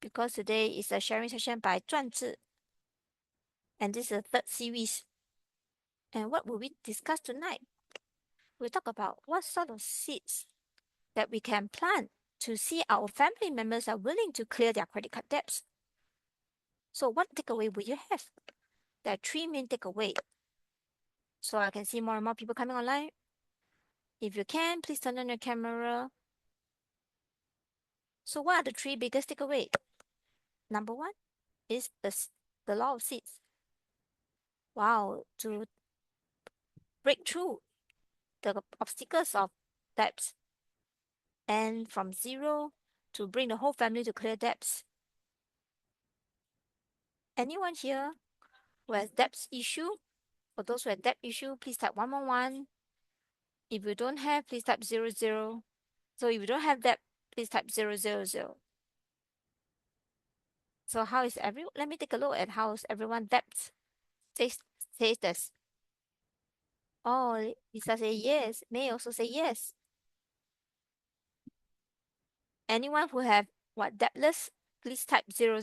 because today is a sharing session by 转智, and this is the third series. And what will we discuss tonight? We'll talk about what sort of seeds that we can plant to see our family members are willing to clear their credit card debts. So what takeaway will you have? There are three main takeaways. So I can see more and more people coming online. If you can, please turn on your camera. So what are the three biggest takeaways? Number one is the law of seeds. Wow, to break through the obstacles of debts and from zero to bring the whole family to clear debts. Anyone here who has debts issue? For those who have debt issue, please type 111. If you don't have, please type 00. So if you don't have debt, please type 000. So how is everyone? Let me take a look at how is everyone debts status. Oh, Lisa say yes. May also say yes. Anyone who have what debtless, please type 000.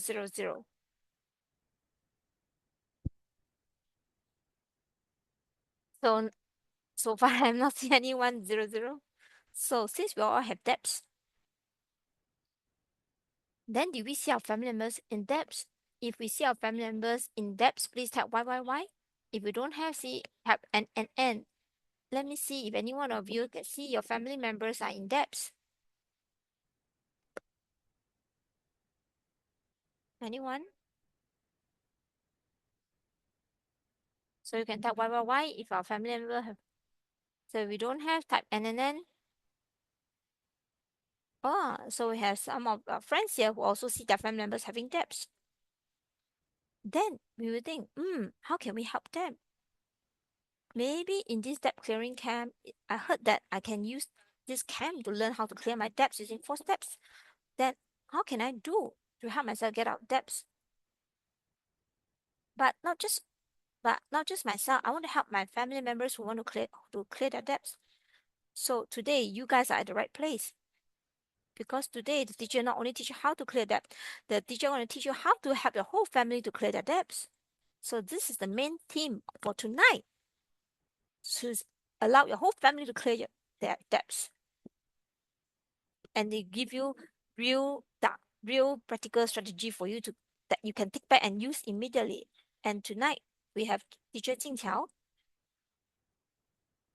So far I'm not seeing anyone 00. So since we all have debts, then do we see our family members in debts? If we see our family members in debts, please type YYY. If you don't have, see type N. Let me see if any one of you can see your family members are in debts. Anyone? So you can type YYY if our family member have. So if we don't have, type NNN. Oh, so we have some of our friends here who also see their family members having debts. Then we will think, how can we help them? Maybe in this debt clearing camp, I heard that I can use this camp to learn how to clear my debts using 4 steps. Then how can I do to help myself get out debts? But not just myself. I want to help my family members who want to clear their debts. So today you guys are at the right place. Because today the teacher not only teach you how to clear debt, the teacher want to teach you how to help your whole family to clear their debts. So this is the main theme for tonight. To allow your whole family to clear their debts. And they give you real practical strategy for you to that you can take back and use immediately. And tonight we have teacher Jing Qiao,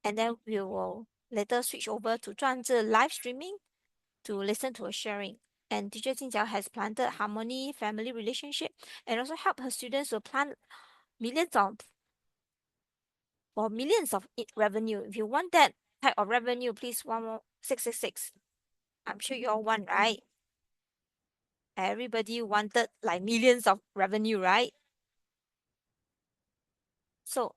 and then we will later switch over to 转智 live streaming to listen to a sharing. And teacher Jing Qiao has planted Harmony Family Relationship and also help her students to plant millions of revenue. If you want that type of revenue, please 666. I'm sure you all want, right? Everybody wanted like millions of revenue, right? So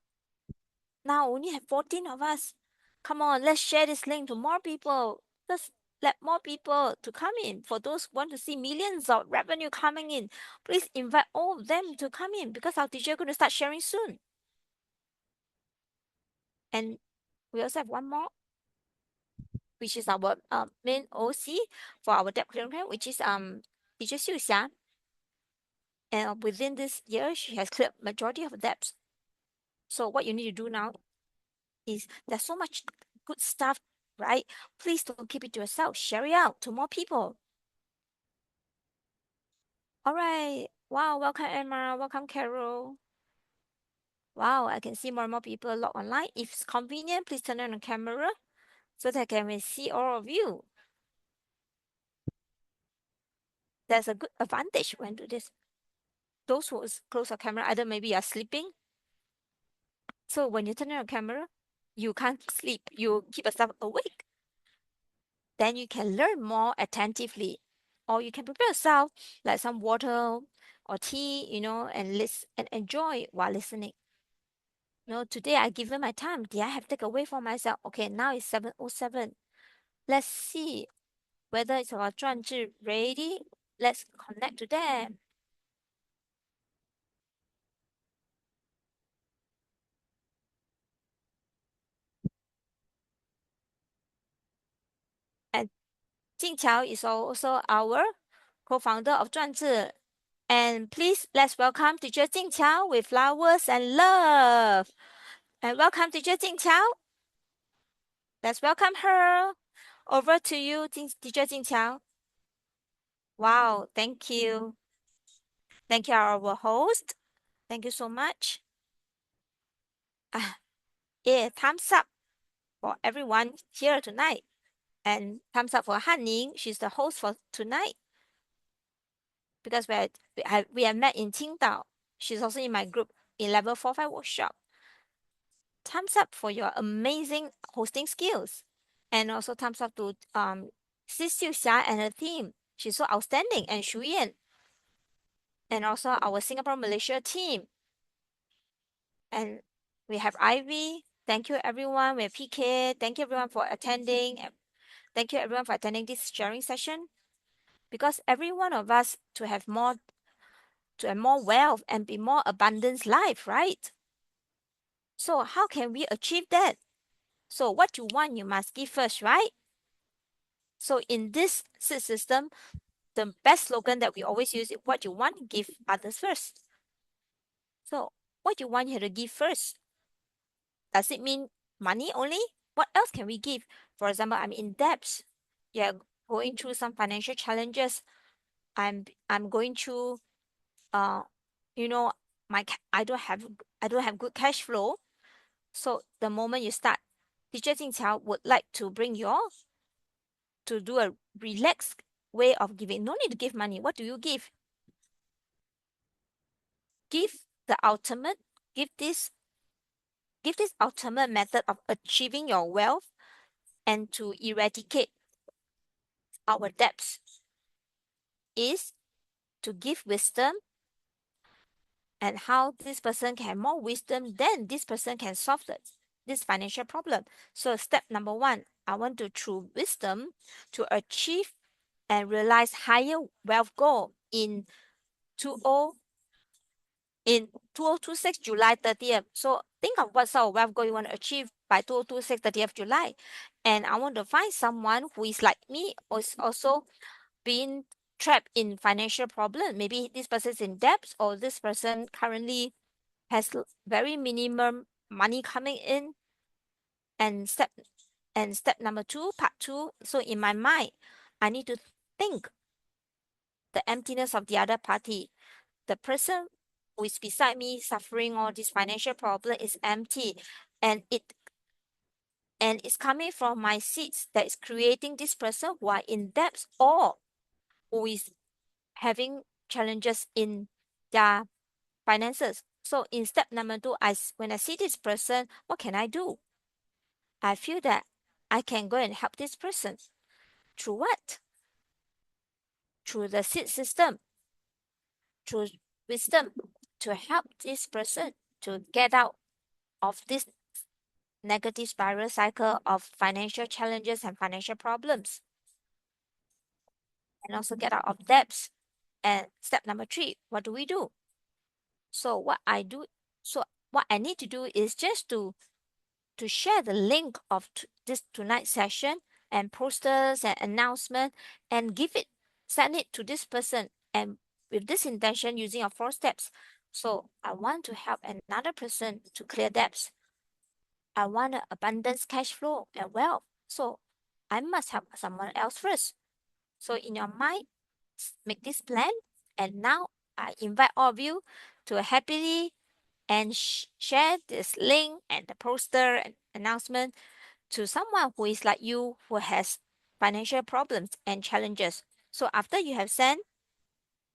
now only have 14 of us. Come on, let's share this link to more people. Let's let more people to come in. For those who want to see millions of revenue coming in, please invite all of them to come in because our teacher is going to start sharing soon. And we also have one more, which is our main OC for our debt clearing plan, which is teacher Xiu Xia. And within this year, she has cleared majority of her debts. So what you need to do now is there's so much good stuff, right? Please don't keep it to yourself. Share it out to more people. All right. Wow. Welcome, Emma. Welcome, Carol. Wow. I can see more and more people log online. If it's convenient, please turn on the camera so that I can see all of you. There's a good advantage when do this. Those who close your camera, either maybe you're sleeping. So when you turn on your camera, you can't sleep. You keep yourself awake. Then you can learn more attentively. Or you can prepare yourself like some water or tea, and listen and enjoy while listening. Today I given my time. Did I have take away for myself? Okay, now it's 7:07. Let's see whether it's our 专制 ready. Let's connect to them. And Jing Qiao is also our co-founder of 转智. And please, let's welcome teacher Jing Qiao with flowers and love. And welcome teacher Jing Qiao. Let's welcome her. Over to you, teacher Jing Qiao. Wow, thank you. Thank you, our host. Thank you so much. Yeah, thumbs up for everyone here tonight. And thumbs up for Hanning. She's the host for tonight. Because we have met in Qingdao. She's also in my group in level 4-5 workshop. Thumbs up for your amazing hosting skills. And also thumbs up to Xiu Xia and her team. She's so outstanding. And Xiu Yan. And also our Singapore Malaysia team. And we have Ivy. Thank you everyone. We have PK. Thank you everyone for attending. Thank you everyone for attending this sharing session. Because every one of us to have more wealth and be more abundant life, right? So how can we achieve that? So what you want, you must give first, right? So in this system, the best slogan that we always use is what you want, give others first. So what you want, you have to give first. Does it mean money only? What else can we give? For example, I'm in debt. You're going through some financial challenges. I'm going through you know, I don't have good cash flow. So the moment you start, teacher Jing Qiao would like to bring you all to do a relaxed way of giving. No need to give money. What do you give? Give the ultimate. Give this ultimate method of achieving your wealth and to eradicate our debts is to give wisdom, and how this person can have more wisdom, then this person can solve this financial problem. So step number 1, I want to, through wisdom, to achieve and realize higher wealth goal in 2026 July 30th. So think of what sort of wealth goal you want to achieve by 2026 30th July. And I want to find someone who is like me, or is also being trapped in financial problem. Maybe this person is in debt, or this person currently has very minimum money coming in. And step number 2, part 2. So in my mind, I need to think the emptiness of the other party. The person who is beside me suffering all this financial problem is empty, and it's coming from my seeds that is creating this person who are in debt, or who is having challenges in their finances. So in step number 2, when I see this person, what can I do? I feel that I can go and help this person. Through what? Through the seed system, through wisdom, to help this person to get out of this negative spiral cycle of financial challenges and financial problems, and also get out of debts. And step number 3, what do we do? So what I need to do is just to share the link of this tonight's session and posters and announcement, and send it to this person, and with this intention, using our 4 steps. So I want to help another person to clear debts. I want an abundance cash flow and wealth. So I must help someone else first. So in your mind, make this plan. And now I invite all of you to happily and share this link and the poster and announcement to someone who is like you, who has financial problems and challenges. So after you have sent,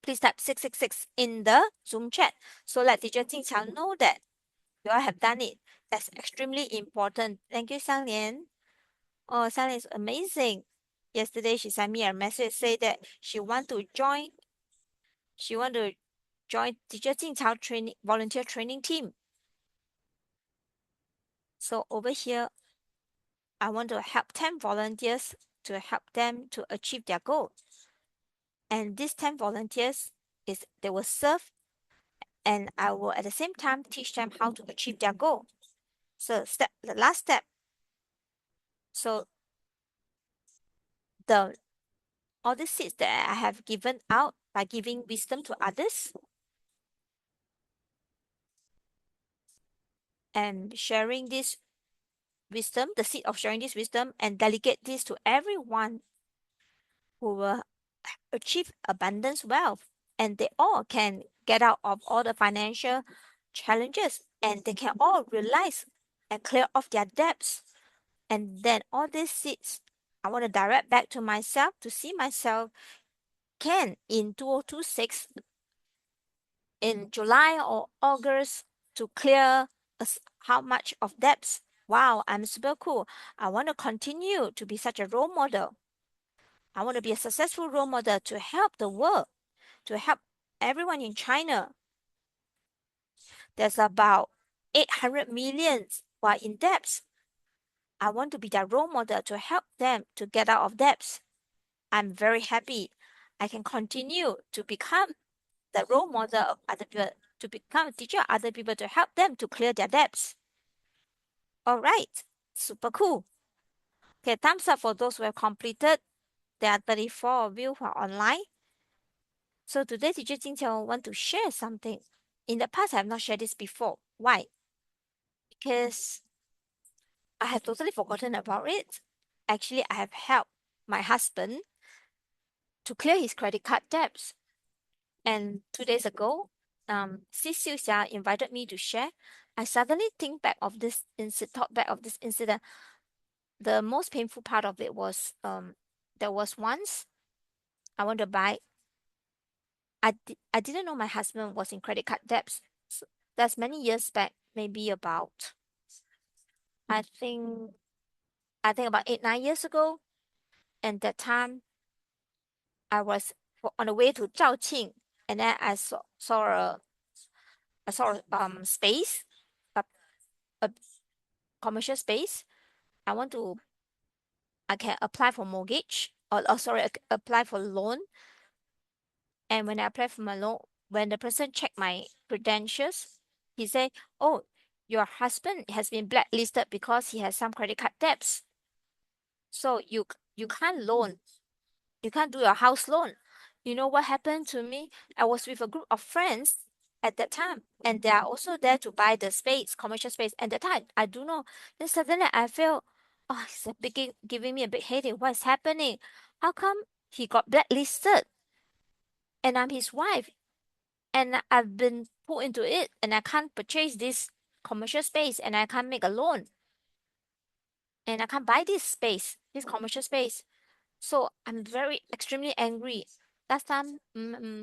please type 666 in the Zoom chat. So let teacher Jing Qiao know that you all have done it. That's extremely important. Thank you, Xiang Oh, Xiang is amazing. Yesterday she sent me a message, say that she want to join teacher Jing Qiao training volunteer training team. So over here, I want to help 10 volunteers to help them to achieve their goal. And these 10 volunteers they will serve, and I will at the same time teach them how to achieve their goal. So the last step. So the all the seeds that I have given out by giving wisdom to others and sharing this wisdom, the seed of sharing this wisdom, and delegate this to everyone who will achieve abundance wealth, and they all can get out of all the financial challenges, and they can all realize and clear off their debts. And then all these seeds I want to direct back to myself to see myself can in 2026 in July or August to clear how much of debts. Wow, I'm super cool. I want to continue to be such a role model. I want to be a successful role model to help the world, to help everyone in China. There's about 800 million who are in debts. I want to be their role model to help them to get out of debts. I'm very happy I can continue to become the role model of other people, to become a teacher of other people to help them to clear their debts. All right, super cool. Okay, thumbs up for those who have completed. There are 34 of you who are online. So today, teacher Jing Qiao want to share something. In the past, I have not shared this before. Why? Because I have totally forgotten about it. Actually, I have helped my husband to clear his credit card debts. And 2 days ago, Xiu Xia invited me to share. I suddenly think back of this incident, thought back of this incident. The most painful part of it was there was once I want to buy. I didn't know my husband was in credit card debts. So that's many years back, maybe about I think about 8 9 years ago. And that time I was on the way to Zhaoqing, and then I saw space, a, a commercial space. I want to I can apply for mortgage or sorry, apply for loan. And when I apply for my loan, when the person checked my credentials, he said, "Oh, your husband has been blacklisted because he has some credit card debts. So you can't loan. You can't do your house loan." You know what happened to me? I was with a group of friends at that time, and they are also there to buy the space, commercial space. And that time, I do know. Then suddenly I feel, oh, it's giving me a big headache. What is happening? How come he got blacklisted? And I'm his wife, and I've been put into it, and I can't purchase this commercial space, and I can't make a loan, and I can't buy this space, this commercial space. So I'm very extremely angry. Last time,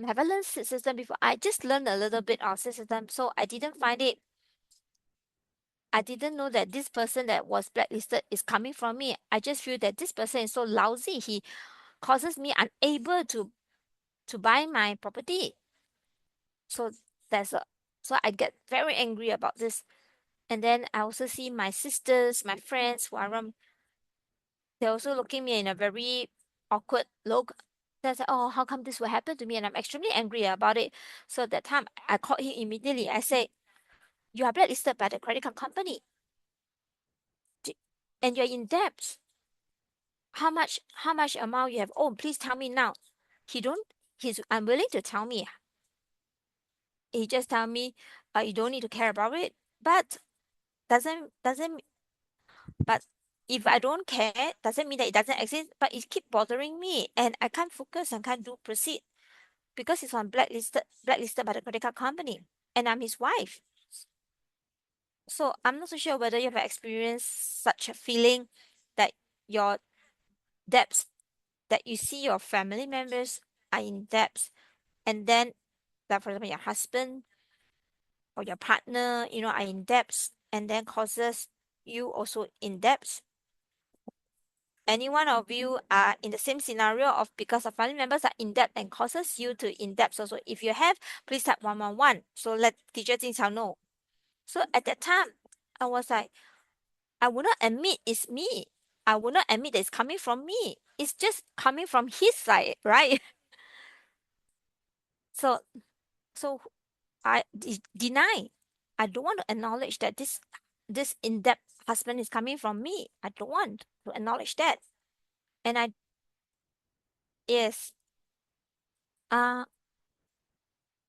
have I learned system before? I just learned a little bit of system, so I didn't find it. I didn't know that this person that was blacklisted is coming from me. I just feel that this person is so lousy. He causes me unable to buy my property. So that's a so I get very angry about this. And then I also see my sisters, my friends who are around, they're also looking me in a very awkward look. They say, "Oh, how come this will happen to me?" And I'm extremely angry about it. So at that time, I called him immediately. I said, "You are blacklisted by the credit card company, and you're in debt. How much amount you have owed? Please tell me now." He don't. He's unwilling to tell me. He just tell me, "You don't need to care about it." But doesn't but if I don't care, doesn't mean that it doesn't exist, but it keep bothering me and I can't focus and can't do proceed because it's on blacklisted by the credit card company and I'm his wife. So I'm not so sure whether you have experienced such a feeling that your debts, that you see your family members are in debts, and then, like for example, your husband or your partner, are in debts, and then causes you also in debts. Any one of you are in the same scenario of because of family members are in debt and causes you to in debt. So if you have, please type 111. So let teacher Jing Qiao know. So at that time, I was like, I will not admit it's me. I will not admit that it's coming from me. It's just coming from his side, right? So so I deny. I don't want to acknowledge that this in-debt husband is coming from me. I don't want to acknowledge that. And Yes. Uh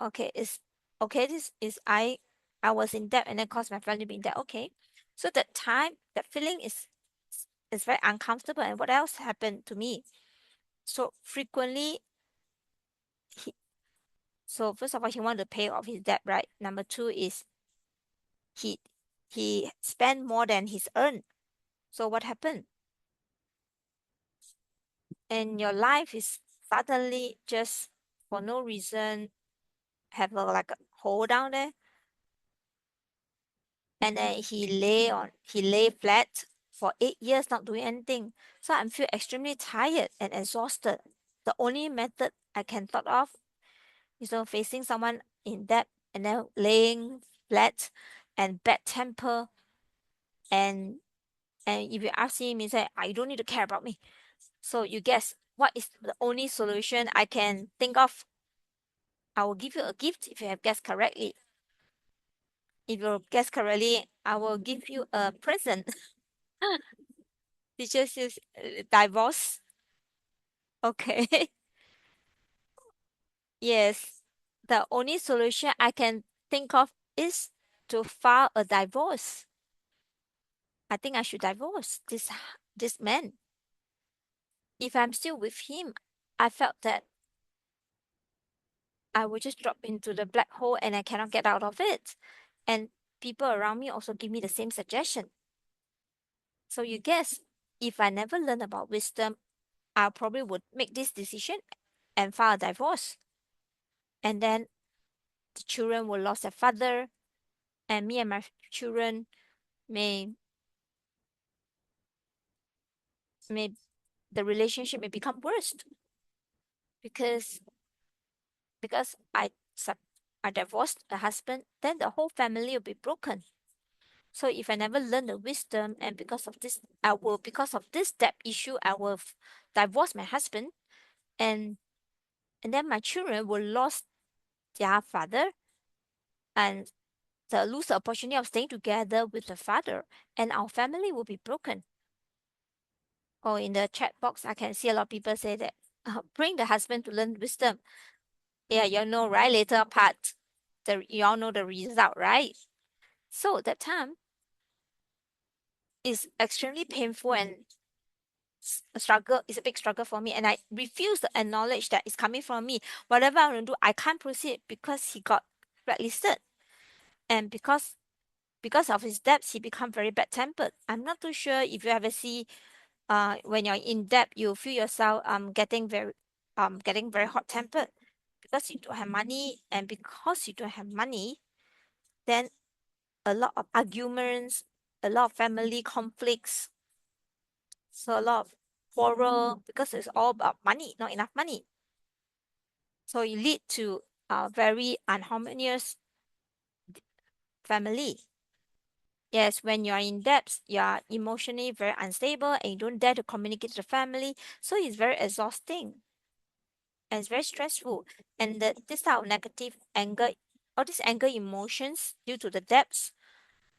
okay, it's okay. This is I was in debt and then caused my family to be in debt. Okay. So that time, that feeling is very uncomfortable. And what else happened to me? So frequently he so first of all he wanted to pay off his debt, right? Number two is he he spent more than he's earned. So what happened? And your life is suddenly just for no reason have like a hole down there, and then he lay flat for 8 years not doing anything. So I feel extremely tired and exhausted. The only method I can thought of is facing someone in debt and then laying flat and bad temper, and if you ask him, he say, "You don't need to care about me." So you guess what is the only solution I can think of? I will give you a gift if you have guessed correctly. If you guess correctly, I will give you a present. Teachers use divorce. Okay. Yes. The only solution I can think of is to file a divorce. I think I should divorce this man. If I'm still with him, I felt that I would just drop into the black hole and I cannot get out of it. And people around me also give me the same suggestion. So you guess, if I never learn about wisdom, I probably would make this decision and file a divorce. And then the children will lose their father, and me and my children may may the relationship may become worse because I divorced the husband, then the whole family will be broken. So if I never learn the wisdom, and because of this debt issue, I will divorce my husband, and then my children will lose their father, and lose the opportunity of staying together with the father, and our family will be broken. Or in the chat box, I can see a lot of people say that bring the husband to learn wisdom. Yeah, you know, right? Later part, you all know the result, right? So that time is extremely painful and a struggle. It's a big struggle for me, and I refuse to acknowledge that it's coming from me. Whatever I want to do, I can't proceed because he got blacklisted, and because of his debts, he become very bad tempered. I'm not too sure if you ever see when you're in debt, you feel yourself getting very hot tempered because you don't have money, and because you don't have money, then a lot of arguments, a lot of family conflicts, so a lot of quarrel because it's all about money, not enough money. So it lead to a very unharmonious family. Yes, when you're in debt, you're emotionally very unstable and you don't dare to communicate to the family. So it's very exhausting and it's very stressful. And this type of negative anger, all these anger emotions due to the debts,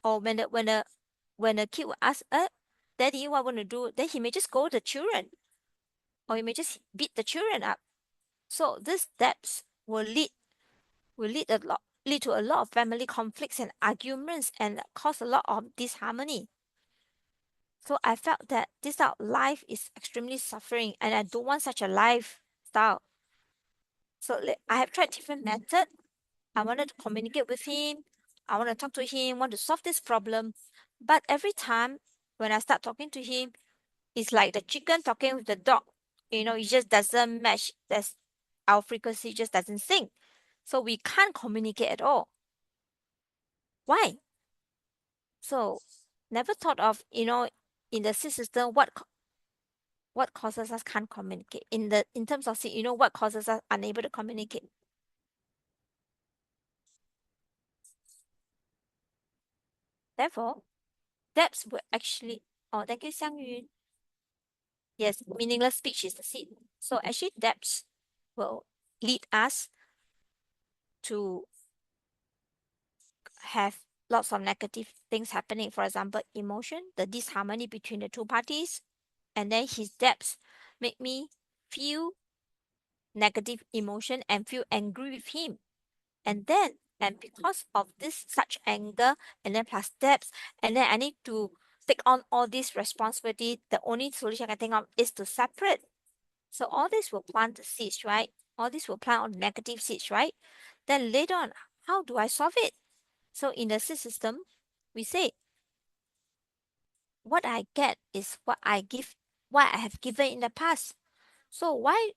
or when the kid will ask, Daddy, what I want to do? Then he may just go the children, or he may just beat the children up. So these debts will lead to a lot of family conflicts and arguments and cause a lot of disharmony. So I felt that this type of life is extremely suffering, and I don't want such a lifestyle. So I have tried different methods. I wanted to communicate with him. I want to talk to him, want to solve this problem. But every time when I start talking to him, it's like the chicken talking with the dog. It just doesn't match. Our frequency just doesn't sync. So we can't communicate at all. Why? So never thought of, in the system, what causes us can't communicate. In terms of what causes us unable to communicate. Therefore, debts will actually, oh, thank you, Xiang Yun. Yes, meaningless speech is the seed. So actually, debts will lead us to have lots of negative things happening. For example, emotion, the disharmony between the two parties, and then his debts make me feel negative emotion and feel angry with him. And because of this such anger, and then plus debts, and then I need to take on all this responsibility, the only solution I can think of is to separate. So all this will plant the seeds, right? All this will plant on negative seeds, right? Then later on, how do I solve it? So in the seed system, we say what I get is what I give, what I have given in the past. So why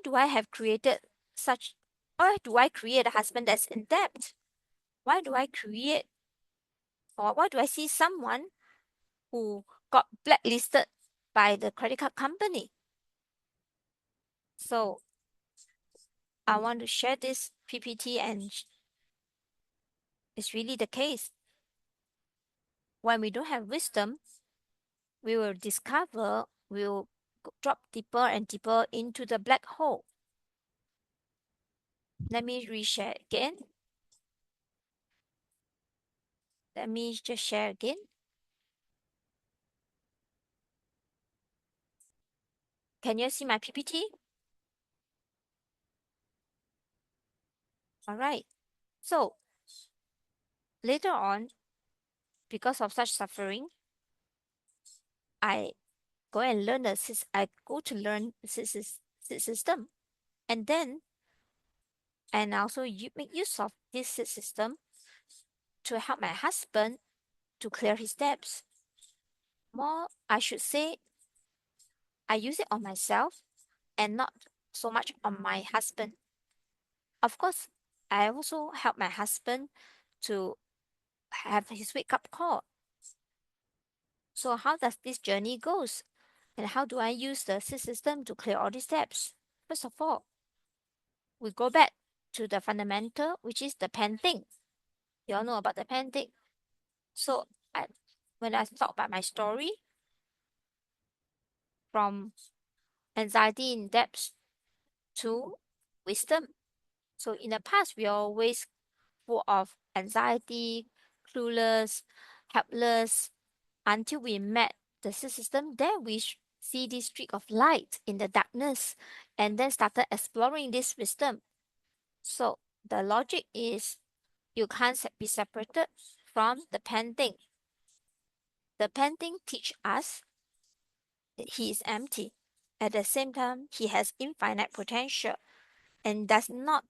do I have created such, or do I create a husband that's in debt? Why do I create, or why do I see someone who got blacklisted by the credit card company? So I want to share this PPT, and it's really the case. When we don't have wisdom, we will discover, we'll drop deeper and deeper into the black hole. Let me reshare again. Let me just share again. Can you see my PPT? All right. So later on, because of such suffering, I go and learn I go to learn system, and then and also you make use of this system to help my husband to clear his debts. More, I should say, I use it on myself and not so much on my husband. Of course, I also help my husband to have his wake up call. So how does this journey goes? And how do I use the system to clear all these steps? First of all, we go back to the fundamental, which is the painting. You all know about the painting. So when I talk about my story, from anxiety in depth to wisdom. So in the past, we are always full of anxiety, clueless, helpless, until we met the system. Then we see this streak of light in the darkness, and then started exploring this wisdom. So the logic is you can't be separated from the painting. The painting teach us that he is empty. At the same time, he has infinite potential and does not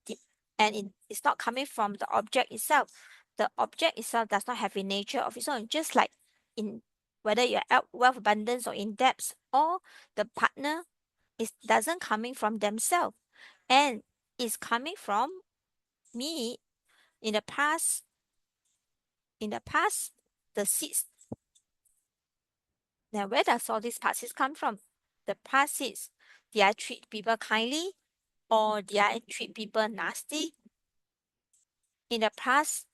it's not coming from the object itself. The object itself does not have a nature of its own, just like in whether you're at wealth abundance or in debts, or the partner is doesn't coming from themselves and is coming from me in the past. In the past, the seeds. Now, where does all these past seeds come from? The past seeds, did I treat people kindly, or did I treat people nasty? In the past,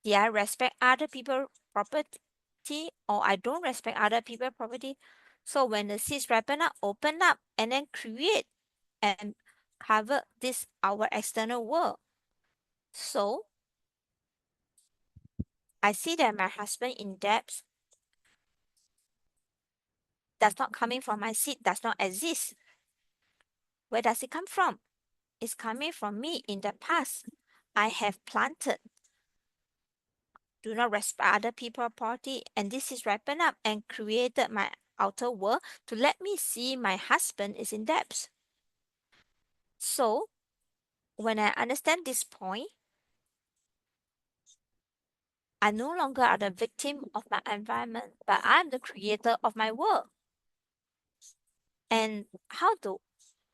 did I respect other people's property, or I don't respect other people's property? So when the seeds ripen up, open up, and then create and cover this our external world. So I see that my husband in debt does not coming from my seed, does not exist. Where does it come from? It's coming from me in the past. I have planted. Do not respect other people's property, and this is ripened up and created my outer world to let me see my husband is in debt. So when I understand this point, I no longer are the victim of my environment, but I'm the creator of my world. And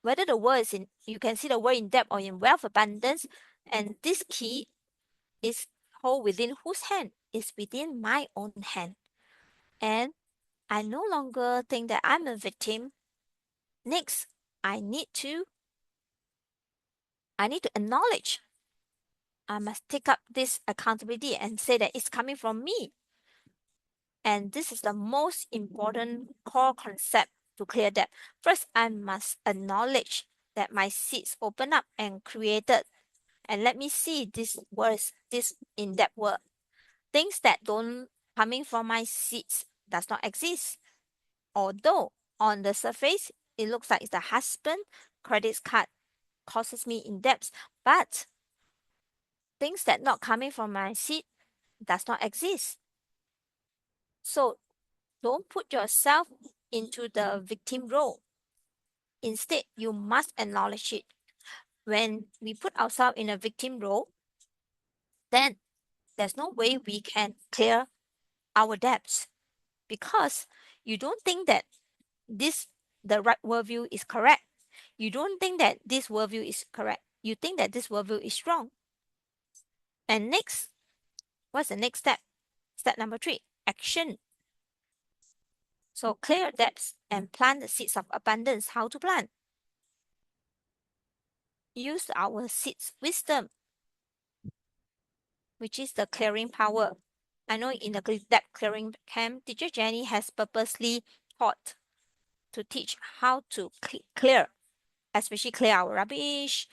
whether the world is in, you can see the world in debt or in wealth abundance, and this key is hold within whose hand? Is within my own hand. And I no longer think that I'm a victim. Next, I need to acknowledge. I must take up this accountability and say that it's coming from me. And this is the most important core concept to clear that. First, I must acknowledge that my seeds open up and created, and let me see this words, this in that word. Things that don't coming from my seeds does not exist. Although on the surface, it looks like it's the husband credit card causes me in debts. But things that not coming from my seed does not exist. So don't put yourself into the victim role. Instead, you must acknowledge it. When we put ourselves in a victim role, then there's no way we can clear our debts, because you don't think that the right worldview is correct. You don't think that this worldview is correct. You think that this worldview is wrong. And next, what's the next step? Step number 3, action. So clear debts and plant the seeds of abundance. How to plant? Use our seeds wisdom, which is the clearing power. I know in the debt clearing camp, teacher Jenny has purposely taught to teach how to clear, especially clear our rubbish,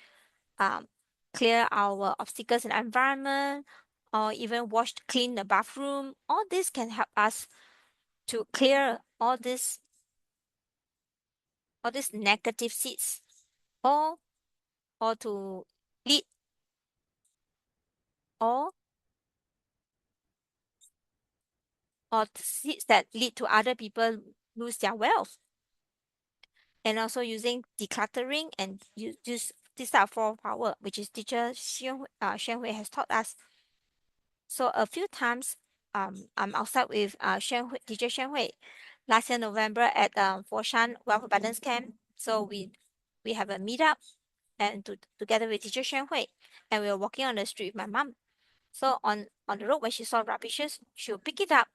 clear our obstacles in the environment, or even clean the bathroom. All this can help us to clear all these negative seeds, or to lead, or seeds that lead to other people lose their wealth. And also using decluttering and use this type of 4 power, which is teacher Xuan Hui has taught us. So a few times, I'm outside with teacher Xuan Hui last year November at Foshan Wealth Abundance Camp. So we have a meetup and together with teacher Xuan Hui, and we were walking on the street with my mom. So on the road, when she saw rubbishes, she'll pick it up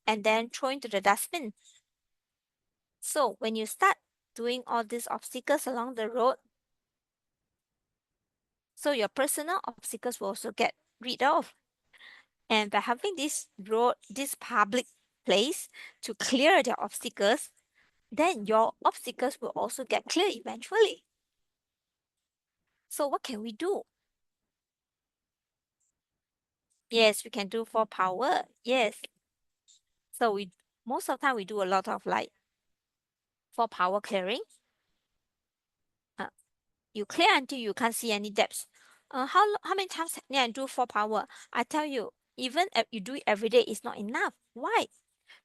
and then throw into the dustbin. So when you start doing all these obstacles along the road, so your personal obstacles will also get rid of. And by having this road, this public place to clear their obstacles, then your obstacles will also get clear eventually. So what can we do? Yes, we can do 4 power. Yes. So most of the time we do a lot of like 4 power clearing. You clear until you can't see any depths. How many times can I do 4 power? I tell you, even if you do it every day, it's not enough. Why?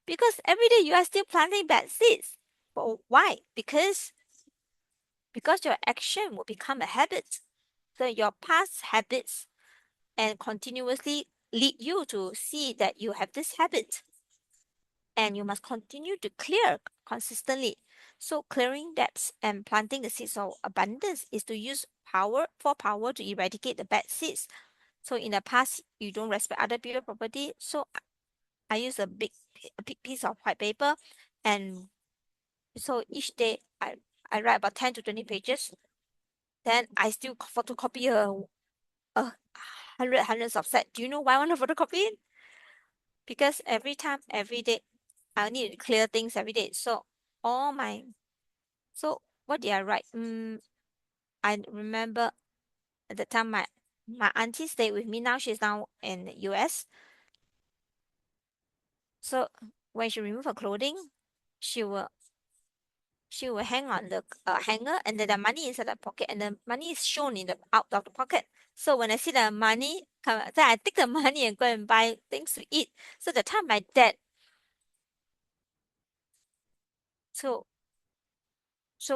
Because every day you are still planting bad seeds. But why? Because your action will become a habit. So your past habits and continuously lead you to see that you have this habit. And you must continue to clear consistently. So clearing debts and planting the seeds of abundance is to use power to eradicate the bad seeds. So in the past, you don't respect other people's property. So I use a big piece of white paper, and so each day I write about 10 to 20 pages. Then I still photocopy a hundreds of sets. Do you know why I want to photocopy it? Because every day, I need to clear things every day. So what did I write? I remember at the time my auntie stayed with me. Now she's now in the US. So when she remove her clothing, she will hang on the hanger, and then the money inside the pocket, and the money is shown in the out of the pocket. So when I see the money come, then I take the money and go and buy things to eat. So the time my dad, so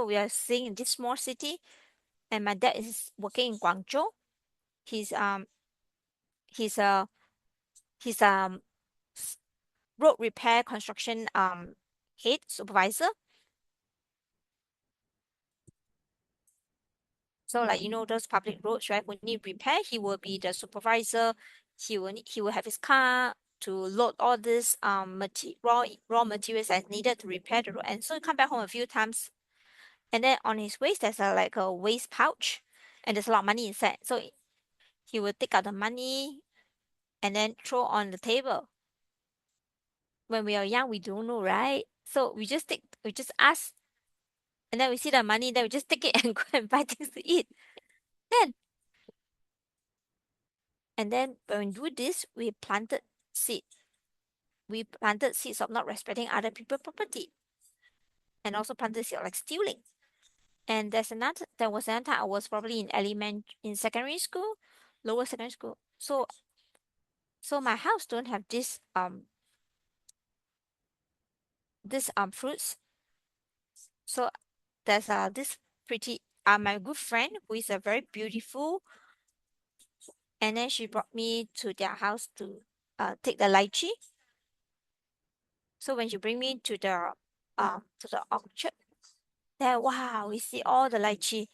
we are staying in this small city, and my dad is working in Guangzhou. He's he's a he's road repair construction head supervisor. So like those public roads, right? When need repair, he will be the supervisor. He will have his car to load all this raw materials as needed to repair the road. And so he come back home a few times, and then on his waist there's like a waste pouch, and there's a lot of money inside. So he will take out the money and then throw on the table. When we are young, we don't know, right? So we just ask, and then we see the money, then we just take it and go and buy things to eat. Then when we do this, seed. We planted seeds of not respecting other people's property, and also planted seeds of like stealing. And there was another time I was probably in secondary school, lower secondary school. So my house don't have this fruits. So there's this pretty my good friend who is a very beautiful, and then she brought me to their house to take the lychee. So when she bring me to the orchard, then wow, we see all the lychee.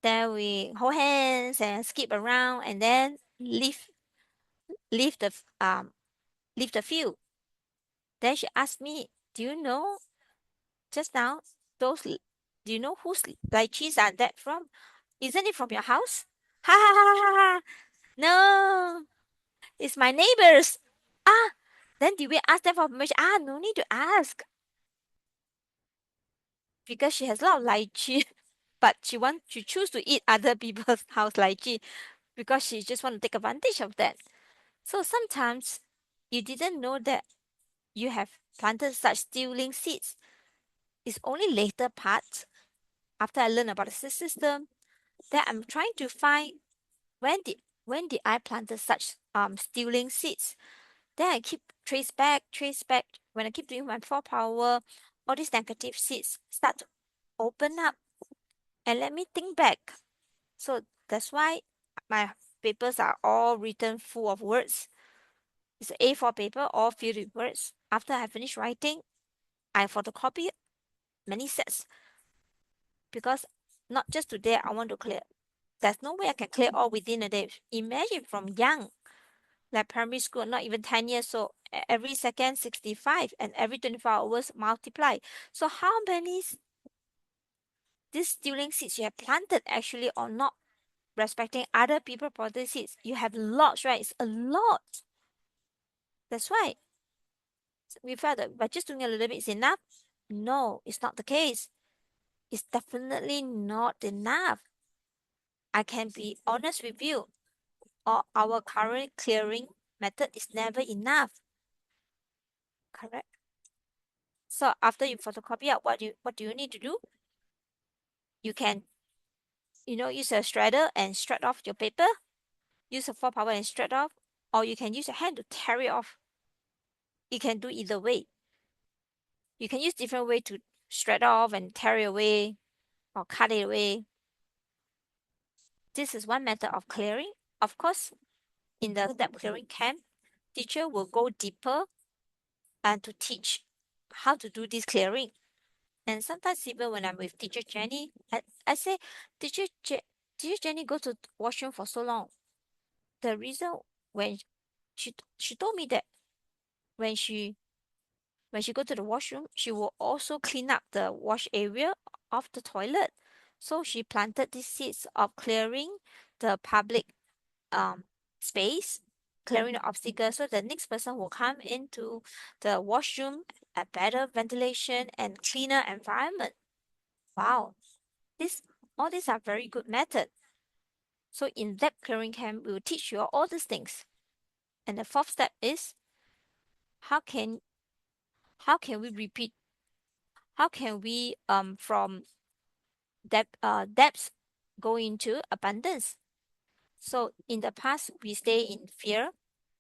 Then we hold hands and skip around, and then leave the leave the field. Then she asked me, "Do you know just now those? Do you know whose lychees are that from? Isn't it from your house?" Ha ha ha ha ha! No, it's my neighbors. Ah, then did we ask them for permission? Ah, no need to ask because she has a lot of lychee, but she choose to eat other people's house lychee because she just want to take advantage of that. So sometimes you didn't know that you have planted such stealing seeds. It's only later part after I learned about the system that I'm trying to find when did I planted such stealing seeds. Then I keep trace back. When I keep doing my 4 power, all these negative seeds start to open up and let me think back. So that's why my papers are all written full of words. It's A4 paper, all filled with words. After I finish writing, I photocopy many sets because not just today I want to clear. There's no way I can clear all within a day. Imagine from young, like primary school, not even 10 years, so every second 65 and every 24 hours multiply. So how many these stealing seeds you have planted actually or not respecting other people planted seeds? You have lots, right? It's a lot. That's why we felt that by just doing a little bit is enough. No, it's not the case. It's definitely not enough. I can be honest with you. Our current clearing method is never enough. Correct. So after you photocopy out, what do you need to do? You can, use a shredder and shred off your paper. Use a 4 power and shred off, or you can use your hand to tear it off. You can do either way. You can use different way to shred off and tear it away or cut it away. This is one method of clearing. Of course, in the step clearing camp, teacher will go deeper and to teach how to do this clearing. And sometimes even when I'm with teacher Jenny, I say, teacher Jenny go to washroom for so long. The reason when she told me that when she go to the washroom, she will also clean up the wash area of the toilet. So she planted these seeds of clearing the public space, clearing the obstacles, so the next person will come into the washroom a better ventilation and cleaner environment. Wow, this all these are very good method. So in that clearing camp, we will teach you all these things. And the fourth step is how can we repeat? How can we from depths go into abundance? So in the past, we stay in fear.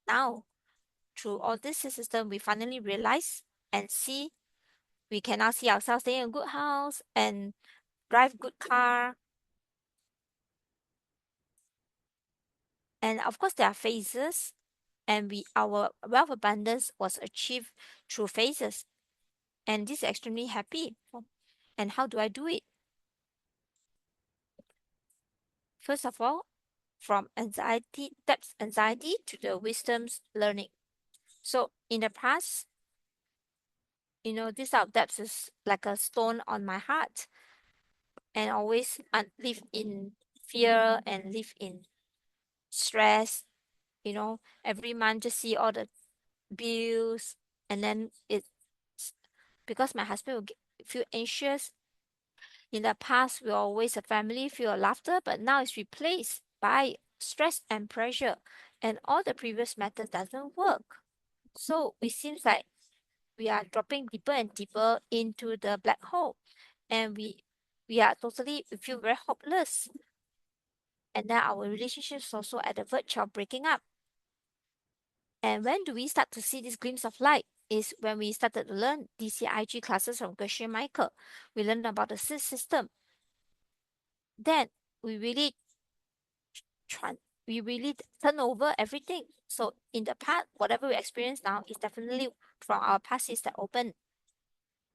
Now, through all this system, we finally realize and see we can now see ourselves staying in a good house and drive good car. And of course, there are phases, and our wealth abundance was achieved through phases. And this is extremely happy. And how do I do it? First of all, from depth anxiety to the wisdom's learning. So in the past, this out depth is like a stone on my heart, and always live in fear and live in stress. Every month just see all the bills, and then it's because my husband will feel anxious. In the past, we were always a family, feel laughter, but now it's replaced by stress and pressure, and all the previous methods doesn't work. So it seems like we are dropping deeper and deeper into the black hole, and we feel very hopeless. And then our relationship is also at the verge of breaking up. And when do we start to see this glimpse of light? Is when we started to learn DCIG classes from Gershon Michael. We learned about the SIS system. Then we really turn over everything. So in the past, whatever we experience now is definitely from our past is that open.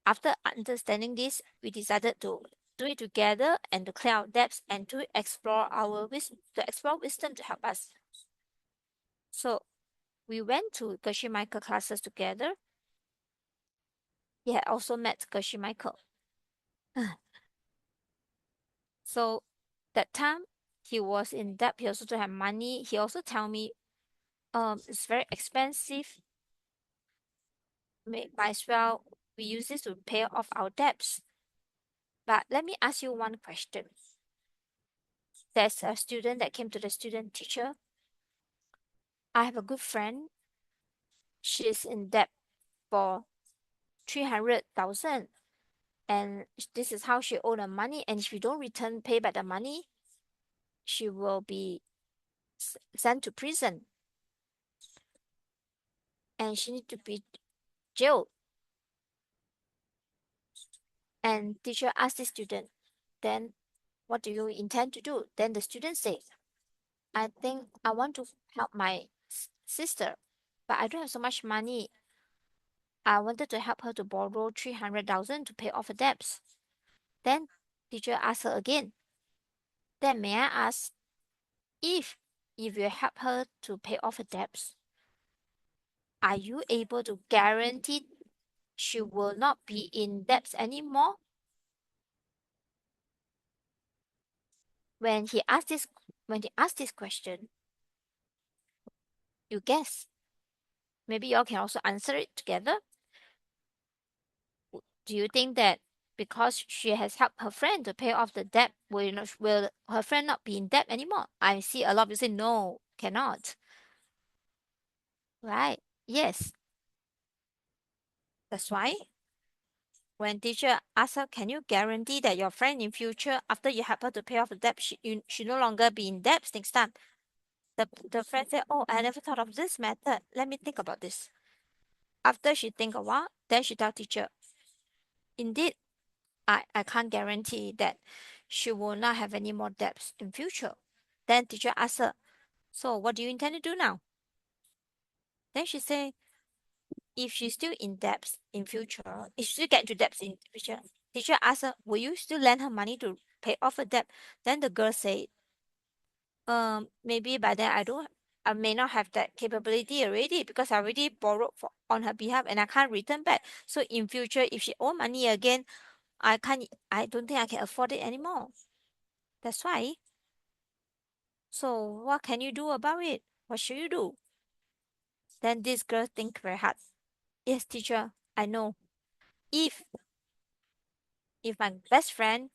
After understanding this, we decided to do it together and to clear our depths and to explore wisdom to help us. So we went to Gershon Michael classes together. He had also met Gershon Michael. So that time he was in debt. He also don't have money. He also tell me, it's very expensive. Might as well we use this to pay off our debts. But let me ask you one question. There's a student that came to the student teacher. I have a good friend. She's in debt for 300,000, and this is how she owed the money. And if you don't pay back the money, she will be sent to prison, and she need to be jailed. And teacher asked the student, then what do you intend to do? Then the student said, I think I want to help my sister, but I don't have so much money. I wanted to help her to borrow 300,000 to pay off her debts. Then teacher asked her again, then may I ask, if you help her to pay off her debts, are you able to guarantee she will not be in debts anymore? When he asked this question, you guess. Maybe y'all can also answer it together. Do you think that because she has helped her friend to pay off the debt, will her friend not be in debt anymore? I see a lot of people say no, cannot. Right? Yes. That's why when teacher asks her, can you guarantee that your friend in future, after you help her to pay off the debt, she no longer be in debt next time? The friend said, oh, I never thought of this method. Let me think about this. After she think a while, then she tell teacher, indeed, I can't guarantee that she will not have any more debts in future. Then teacher asked her, so what do you intend to do now? Then she say, if she's still in debts in future, if she still get into debts in future, teacher asked her, will you still lend her money to pay off her debt? Then the girl said, maybe by then I may not have that capability already because I already borrowed on her behalf and I can't return back. So in future, if she owe money again, I don't think I can afford it anymore. That's why. So what can you do about it? What should you do? Then this girl think very hard. Yes, teacher, I know. If my best friend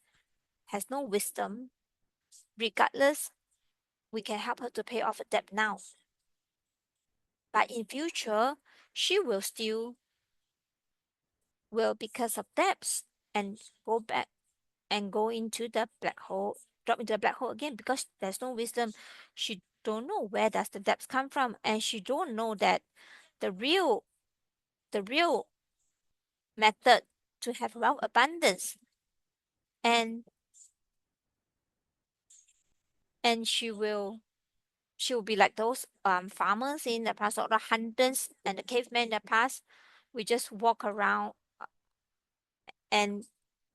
has no wisdom, regardless, we can help her to pay off a debt now. But in future, she will because of debts and go back and go into the black hole, drop into the black hole again because there's no wisdom. She don't know where does the debts come from, and she don't know that the real method to have wealth abundance. And she will be like those farmers in the past or the hunters and the cavemen in the past. We just walk around and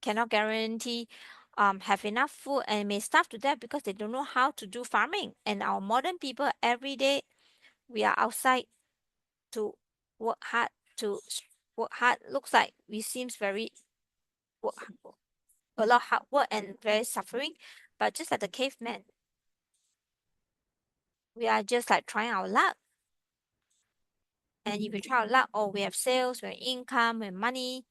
cannot guarantee have enough food and may starve to death because they don't know how to do farming. And our modern people every day we are outside to work hard to work hard. Looks like we seems very work, a lot of hard work and very suffering. But just like the caveman, we are just like trying our luck. And if we try our luck, oh, we have sales, we have income, we have money.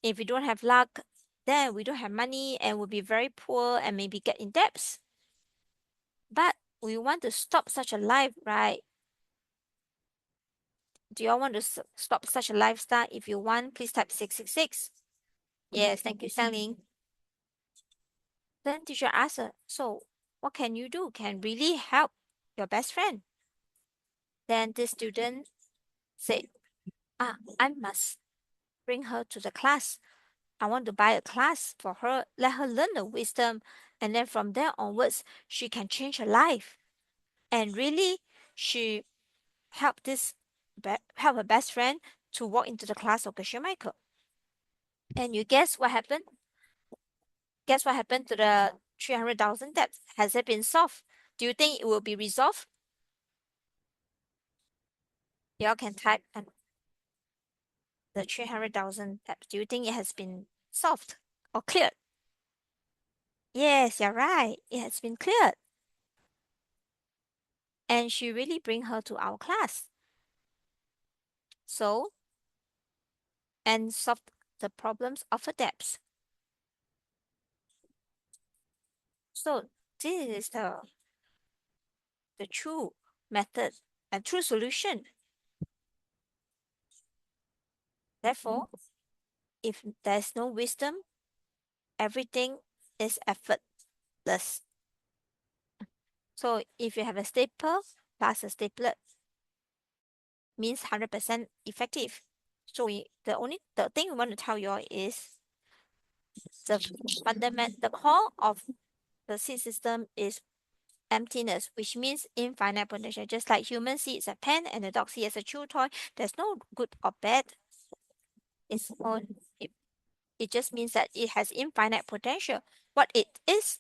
If we don't have luck, then we don't have money and we'll be very poor and maybe get in debts. But we want to stop such a life, right? Do y'all want to stop such a lifestyle? If you want, please type 666. Yes, thank you, Xiangling. Then teacher asked her, so what can you do? Can really help your best friend? Then the student said, I must bring her to the class. I want to buy a class for her, let her learn the wisdom, and then from there onwards, she can change her life. And really, she helped help her best friend to walk into the class of Xiu Michael. And you guess what happened? Guess what happened to the 300,000 debts? Has it been solved? Do you think it will be resolved? Y'all can type the 300,000 debts. Do you think it has been solved or cleared? Yes, you're right. It has been cleared. And she really bring her to our class. So, and solved the problems of her debts. So this is the true method and true solution. Therefore, if there's no wisdom, everything is effortless. So if you have a stapler plus a stapler means 100% effective. So the thing we want to tell you all is the core of the seed system is emptiness, which means infinite potential. Just like human see it's a pen and the dog see it's a chew toy, there's no good or bad. It's all it just means that it has infinite potential. What it is,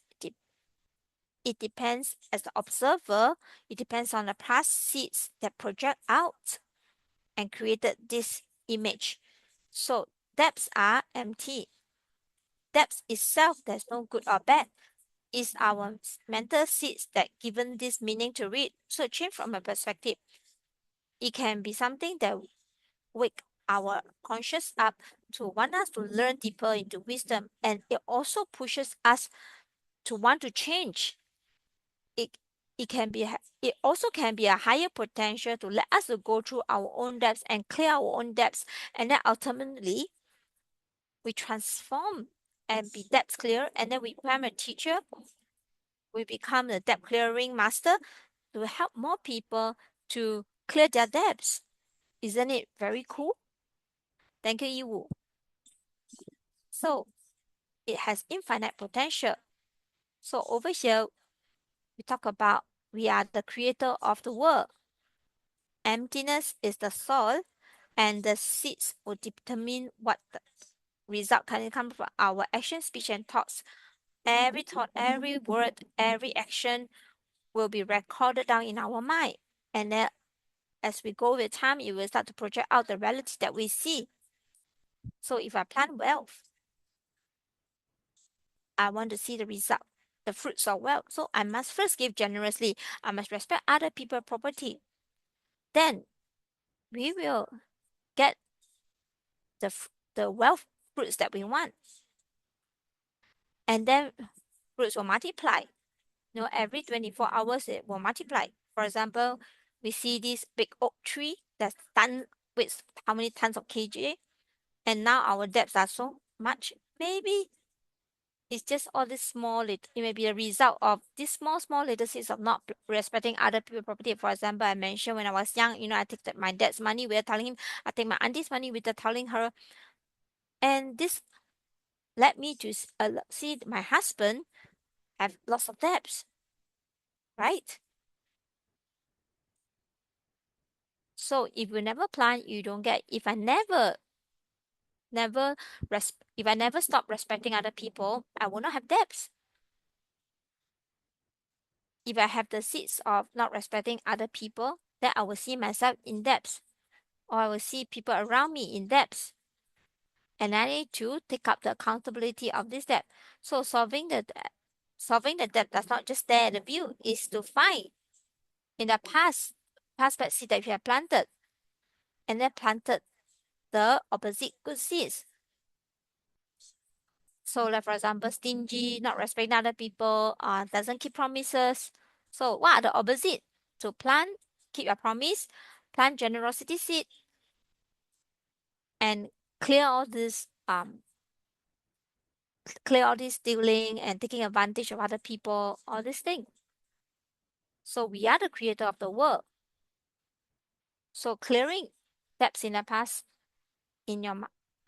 it depends as the observer, it depends on the past seeds that project out and created this image. So depths are empty. Depths itself, there's no good or bad. It's our mental seeds that given this meaning to read. So change from a perspective. It can be something that wake our conscious up to want us to learn deeper into wisdom. And it also pushes us to want to change. It it can be it also can be a higher potential to let us to go through our own depths and clear our own depths, and then ultimately we transform and be depth clear, and then we become a teacher. We become the debt clearing master to help more people to clear their debts. Isn't it very cool? Thank you, Yiwu. So it has infinite potential. So over here, we talk about we are the creator of the world. Emptiness is the soil, and the seeds will determine what the result can come from our action, speech, and thoughts. Every thought, every word, every action will be recorded down in our mind. And then as we go with time, it will start to project out the reality that we see. So if I plant wealth, I want to see the result, the fruits of wealth. So I must first give generously. I must respect other people's property. Then we will get the wealth fruits that we want. And then fruits will multiply. Every 24 hours it will multiply. For example, we see this big oak tree that's done with how many tons of kg, and now our debts are so much. Maybe it's just all this it may be a result of these small little seeds of not respecting other people's property. For example, I mentioned when I was young, I take my dad's money without telling him. I take my auntie's money without telling her, and this led me to see my husband have lots of debts, right? So if you never plan, you don't get. If I never if I never stop respecting other people, I will not have debts. If I have the seeds of not respecting other people, then I will see myself in debts, or I will see people around me in debts. And I need to take up the accountability of this debt. So solving the debt does not just stare at the view, is to find in the past bad seed that you have planted, and then planted the opposite good seeds. So like for example, stingy, not respecting other people, doesn't keep promises. So what are the opposite? To plant, keep your promise, plant generosity seed, and clear all these clear all this stealing and taking advantage of other people, all these things. So we are the creator of the world. So clearing debts in the past in your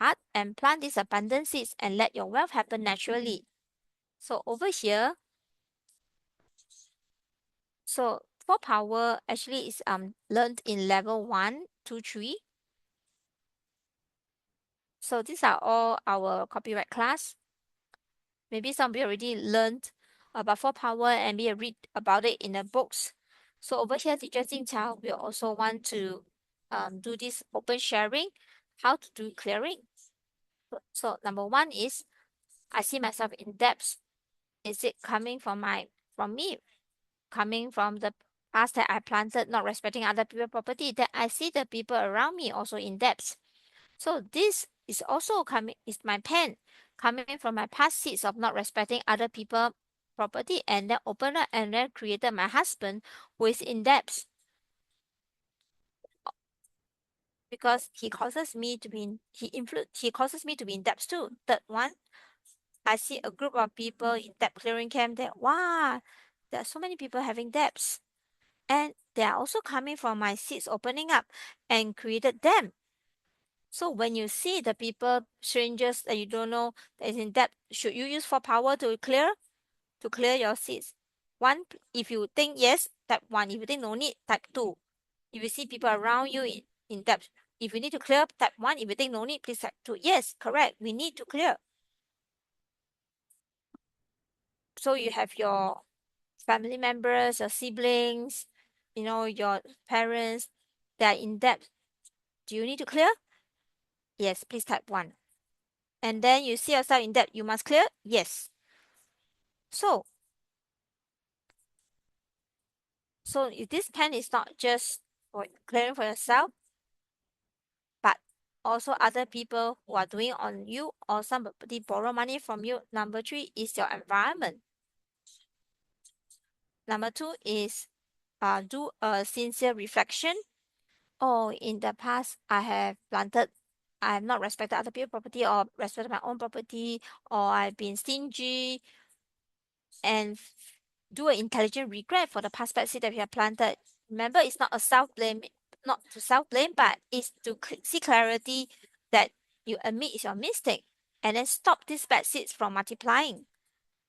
heart and plant these abundant seeds and let your wealth happen naturally. So over here, so for power actually is learned in level 1, 2, 3. So these are all our copyright class. Maybe some of you already learned about for power and be read about it in the books. So over here, teacher Jing Qiao will also want to do this open sharing, how to do clearing. So number one is I see myself in depth. Is it coming from me, coming from the past that I planted, not respecting other people's property, that I see the people around me also in depth. So this is also coming, is my pen coming from my past seeds of not respecting other people's property, and then opened up and then created my husband who is in depth because he causes me to be in, he causes me to be in depth too. Third one, I see a group of people in debt clearing camp that wow, there are so many people having debts. And they are also coming from my seeds opening up and created them. So when you see the people, strangers that you don't know that is in debt, should you use for power to clear your seeds? One, if you think yes, type one. If you think no need, type two. If you see people around you in debt, if you need to clear, type one. If you think no need, please type two. Yes, correct. We need to clear. So you have your family members, your siblings, your parents that are in debt. Do you need to clear? Yes, please type one. And then you see yourself in debt, you must clear? Yes. So if this pen is not just for clearing for yourself, but also other people who are doing on you or somebody borrow money from you. Number three is your environment. Number two is do a sincere reflection. Oh, in the past, I have not respected other people's property or respected my own property, or I've been stingy, and do an intelligent regret for the past bad seed that we have planted. Remember, it's not a self-blame, not to self-blame, but it's to see clarity that you admit it's your mistake and then stop these bad seeds from multiplying.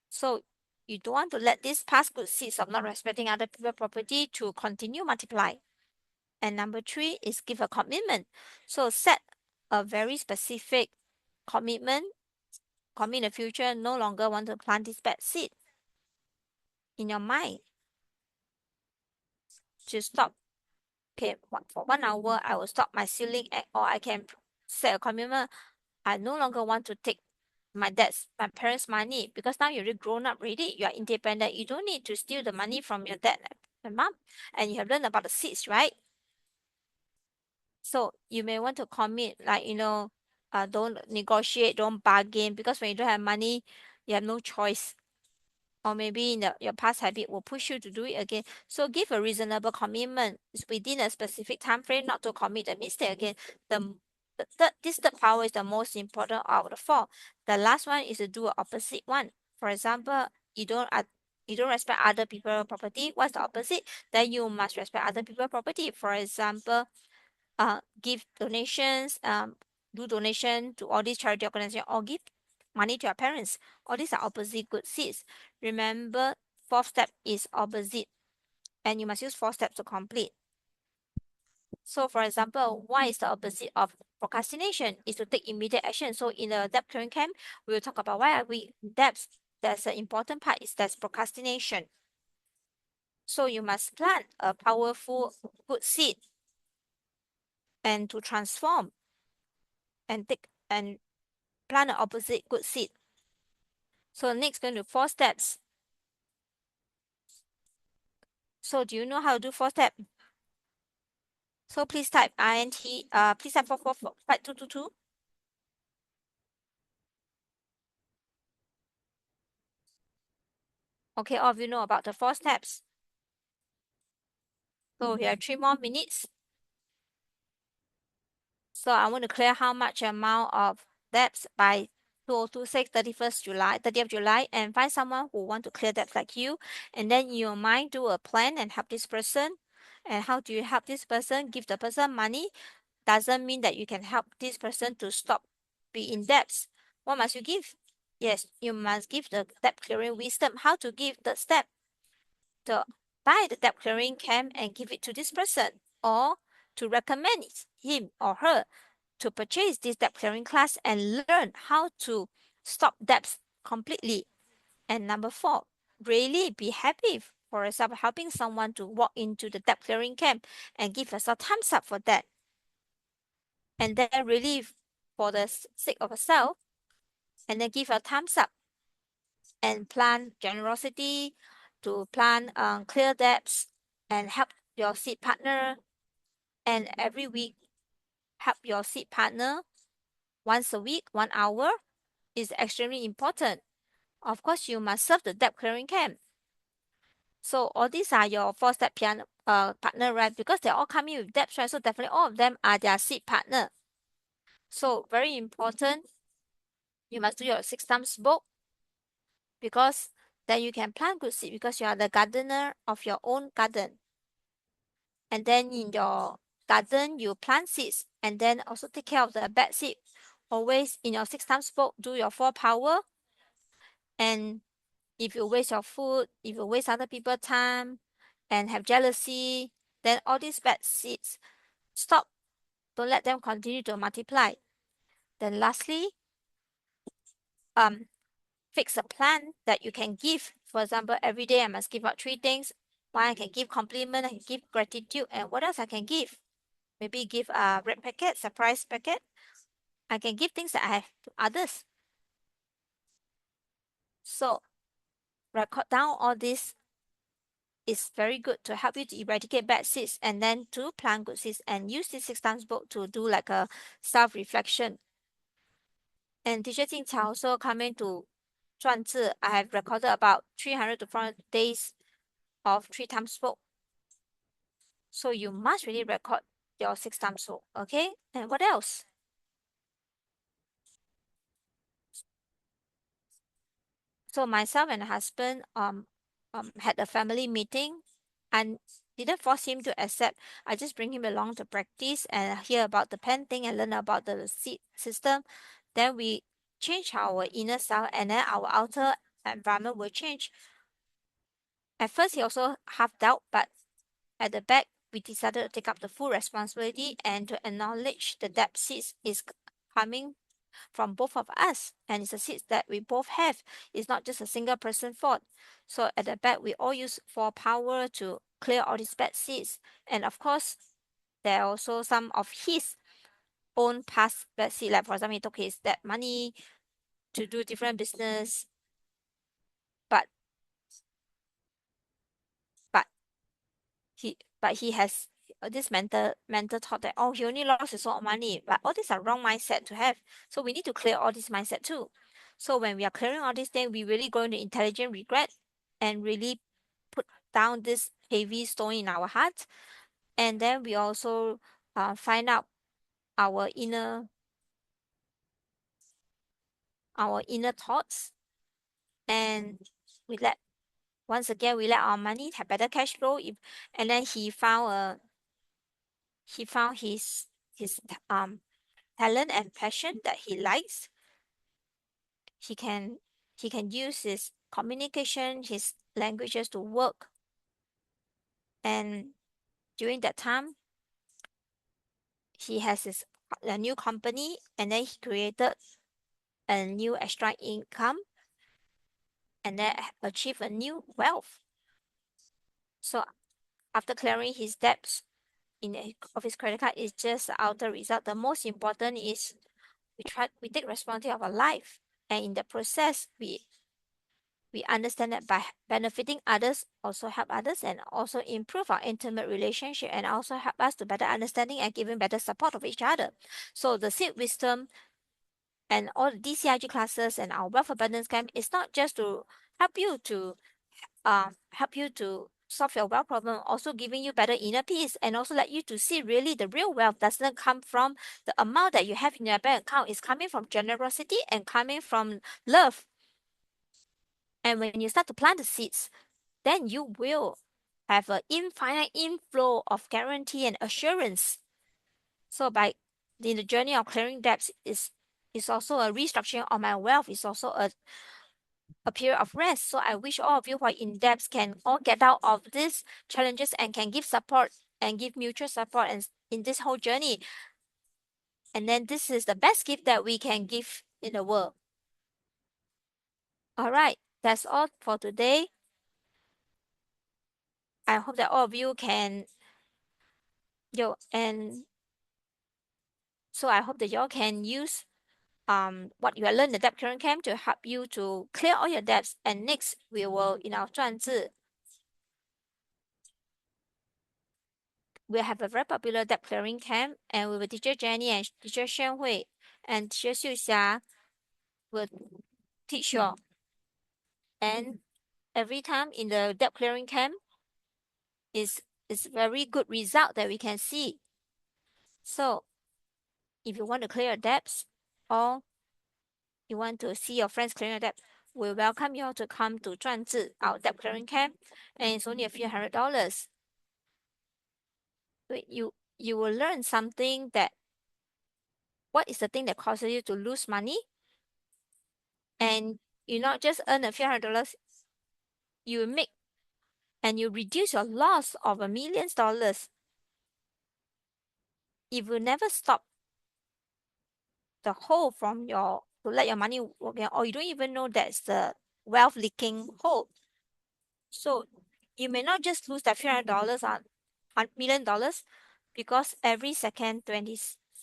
So you don't want to let these past good seeds of not respecting other people's property to continue multiply. And number three is give a commitment. So set a very specific commitment, commit in the future, no longer want to plant this bad seed in your mind. To stop, okay, for 1 hour, I will stop my stealing, or I can set a commitment. I no longer want to take my parents' money, because now you're already grown up already. You are independent. You don't need to steal the money from your dad and mom. And you have learned about the seeds, right? So you may want to commit, like, don't negotiate, don't bargain, because when you don't have money, you have no choice. Or maybe your past habit will push you to do it again. So give a reasonable commitment. It's within a specific time frame, not to commit a mistake again. This third power is the most important out of the four. The last one is to do a opposite one. For example, you don't respect other people's property. What's the opposite? Then you must respect other people's property. For example, give donations, do donation to all these charity organizations, or give money to your parents. All these are opposite good seeds. Remember, fourth step is opposite, and you must use four steps to complete. So for example, what is the opposite of procrastination? Is to take immediate action. So in the debt clearing camp, we will talk about why are we in debts. That's an important part, is that's procrastination. So you must plant a powerful good seed and to transform and plant an opposite good seed. So next, going to 4 steps. So do you know how to do 4 steps? So please type INT, please type 5222. Okay, all of you know about the 4 steps. So we have 3 more minutes. So I want to clear how much amount of debts by 2026, 30th July, and find someone who want to clear debts like you. And then in your mind, do a plan and help this person. And how do you help this person? Give the person money. Doesn't mean that you can help this person to stop be in debts. What must you give? Yes, you must give the debt clearing wisdom. How to give the step? To buy the debt clearing camp and give it to this person, or to recommend him or her to purchase this debt clearing class and learn how to stop debts completely. And number 4, really be happy for yourself helping someone to walk into the debt clearing camp and give yourself thumbs up for that. And then really for the sake of yourself, and then give a thumbs up and plan generosity to plan clear debts and help your seed partner. And every week, help your seed partner once a week, 1 hour is extremely important. Of course, you must serve the debt clearing camp. So all these are your 4-step partner, right? Because they're all coming with debts, right? So definitely all of them are their seed partner. So very important, you must do your 6 times book, because then you can plant good seed because you are the gardener of your own garden. And then in your garden, you plant seeds and then also take care of the bad seed. Always in your 6 times book, do your 4 power. And if you waste your food, if you waste other people's time and have jealousy, then all these bad seeds, stop. Don't let them continue to multiply. Then lastly, fix a plan that you can give. For example, every day I must give out 3 things. One, I can give compliment, I can give gratitude, and what else I can give? Maybe give a red packet, surprise packet. I can give things that I have to others. So record down all this is very good to help you to eradicate bad seeds and then to plant good seeds, and use this 6 times book to do like a self-reflection. And teacher Jing Qiao also coming to 传字, I have recorded about 300 to 400 days of 3 times book. So you must really record your 6 times book, okay? And what else? So myself and husband had a family meeting, and didn't force him to accept. I just bring him along to practice and hear about the pen thing and learn about the seed system. Then we change our inner self, and then our outer environment will change. At first, he also half doubt, but at the back, we decided to take up the full responsibility and to acknowledge the debt seeds is coming from both of us, and it's a seed that we both have. It's not just a single person fault. So at the back, we all use 4 power to clear all these bad seeds. And of course, there are also some of his own past bad seed. Like for example, he took his debt money to do different business, but but he has this mental thought that, oh, he only lost his own money. But all these are wrong mindset to have. So we need to clear all this mindset too. So when we are clearing all these things, we really go into intelligent regret and really put down this heavy stone in our heart. And then we also find out our inner thoughts, and we let once again we let our money have better cash flow. And then he found his talent and passion that he likes. He can use his communication, his languages to work. And during that time, he has a new company, and then he created a new extra income, and then achieve a new wealth. So after clearing his debts of his credit card is just the outer result. The most important is we take responsibility of our life, and in the process we understand that by benefiting others also help others, and also improve our intimate relationship, and also help us to better understanding and giving better support of each other. So the seed wisdom and all the DCIG classes and our wealth abundance camp is not just to help you to solve your wealth problem, also giving you better inner peace, and also let you to see really the real wealth doesn't come from the amount that you have in your bank account. It's coming from generosity and coming from love. And when you start to plant the seeds, then you will have an infinite inflow of guarantee and assurance. So in the journey of clearing debts is also a restructuring of my wealth. It's also a period of rest. So I wish all of you who are in debts can all get out of these challenges and can give support and give mutual support and in this whole journey. And then this is the best gift that we can give in the world. All right, that's all for today. I hope that all of you can and so I hope that y'all can use what you have learned in the debt clearing camp to help you to clear all your debts. And next we will in our 转字 we'll have a very popular debt clearing camp, and with teacher Jenny and teacher Shenhui and teacher Xiu Xia will teach you all. And every time in the debt clearing camp is very good result that we can see. So if you want to clear your debts or you want to see your friends clearing your debt, we welcome you all to come to 转字 our debt clearing camp, and it's only a few $100. You will learn something that what is the thing that causes you to lose money, and you not just earn a few $100, you make and you reduce your loss of $1 million if you never stop the hole from your to let your money work in, or you don't even know that's the wealth leaking hole. So you may not just lose that few $100 on $1 million, because every second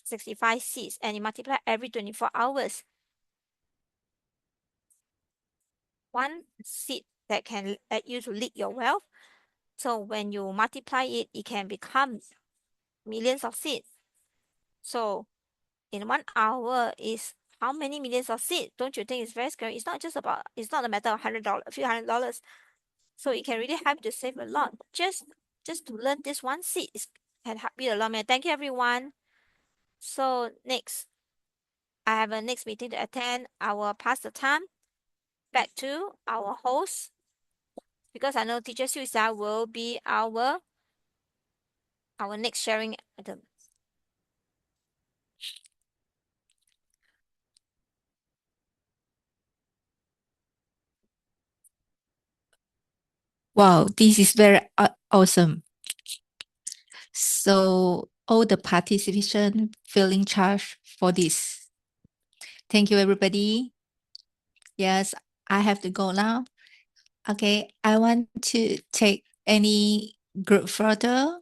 65 seeds and you multiply every 24 hours. One seed that can let you to leak your wealth. So when you multiply it, it can become millions of seeds. So in 1 hour is how many millions of seeds? Don't you think it's very scary? It's not a matter of $100, a few $100. So it can really help you to save a lot. Just to learn this one seed can help you a lot, man. Thank you, everyone. So next, I have a next meeting to attend. I will pass the time back to our host, because I know teacher Xiu Xia will be our next sharing item. Wow, this is very awesome. So all the participation feeling charged for this. Thank you, everybody. Yes, I have to go now. Okay, I want to take any group photo.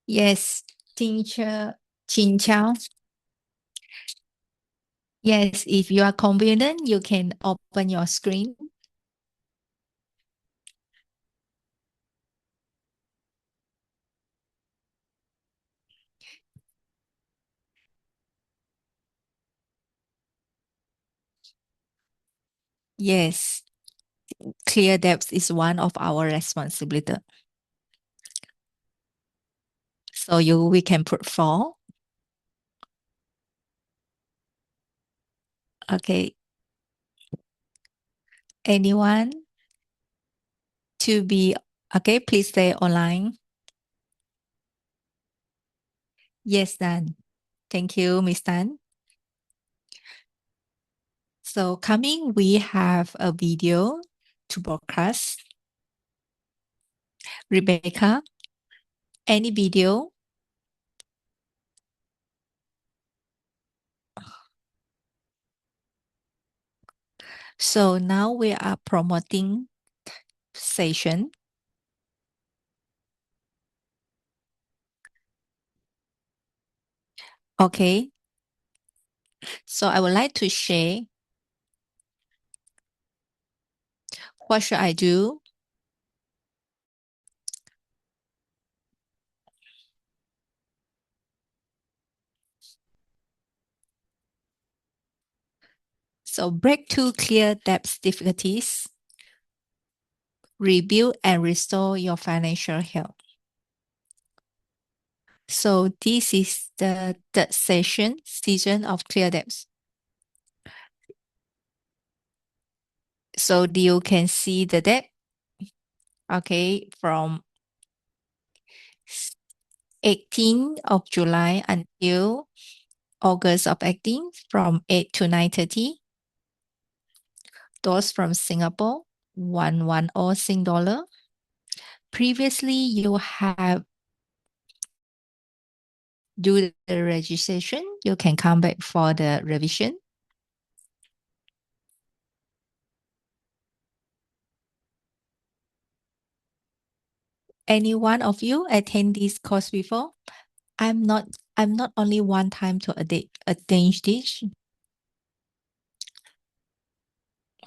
Yes, teacher Jing Qiao. Yes, if you are confident, you can open your screen. Yes, clear depth is one of our responsibility. So we can put 4. Okay. Anyone to be okay? Please stay online. Yes, Dan. Thank you, Miss Dan. So coming, we have a video to broadcast. Rebecca, any video? So now we are promoting session. Okay. So I would like to share. What should I do? So break 2 clear depth difficulties. rebuild and restore your financial health. So this is the third season of Clear Debts. So you can see the debt, okay, from 18th of July until August of 18, from 8 to 9:30. Those from Singapore, 110 Sing dollar. Previously, you have do the registration. You can come back for the revision. Any one of you attend this course before? I'm not only one time to attend this.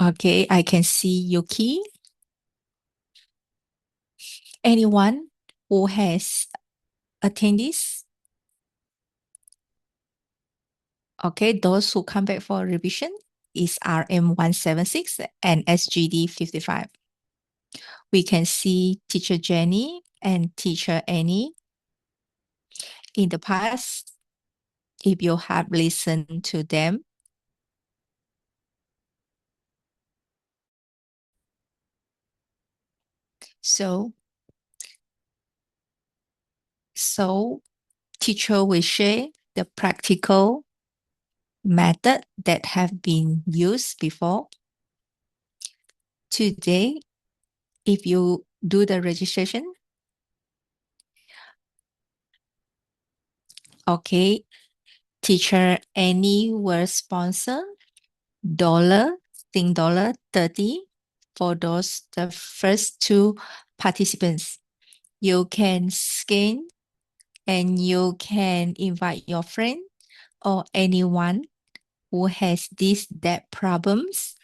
Okay, I can see Yuki. Anyone who has attended this? Okay, those who come back for revision is RM 176 and SGD 55. We can see teacher Jenny and teacher Annie. In the past, if you have listened to them, so teacher will share the practical method that have been used before. Today, if you do the registration, okay, teacher Annie will sponsor dollar 30 for those the first two participants. You can scan and you can invite your friend or anyone who has these debt problems.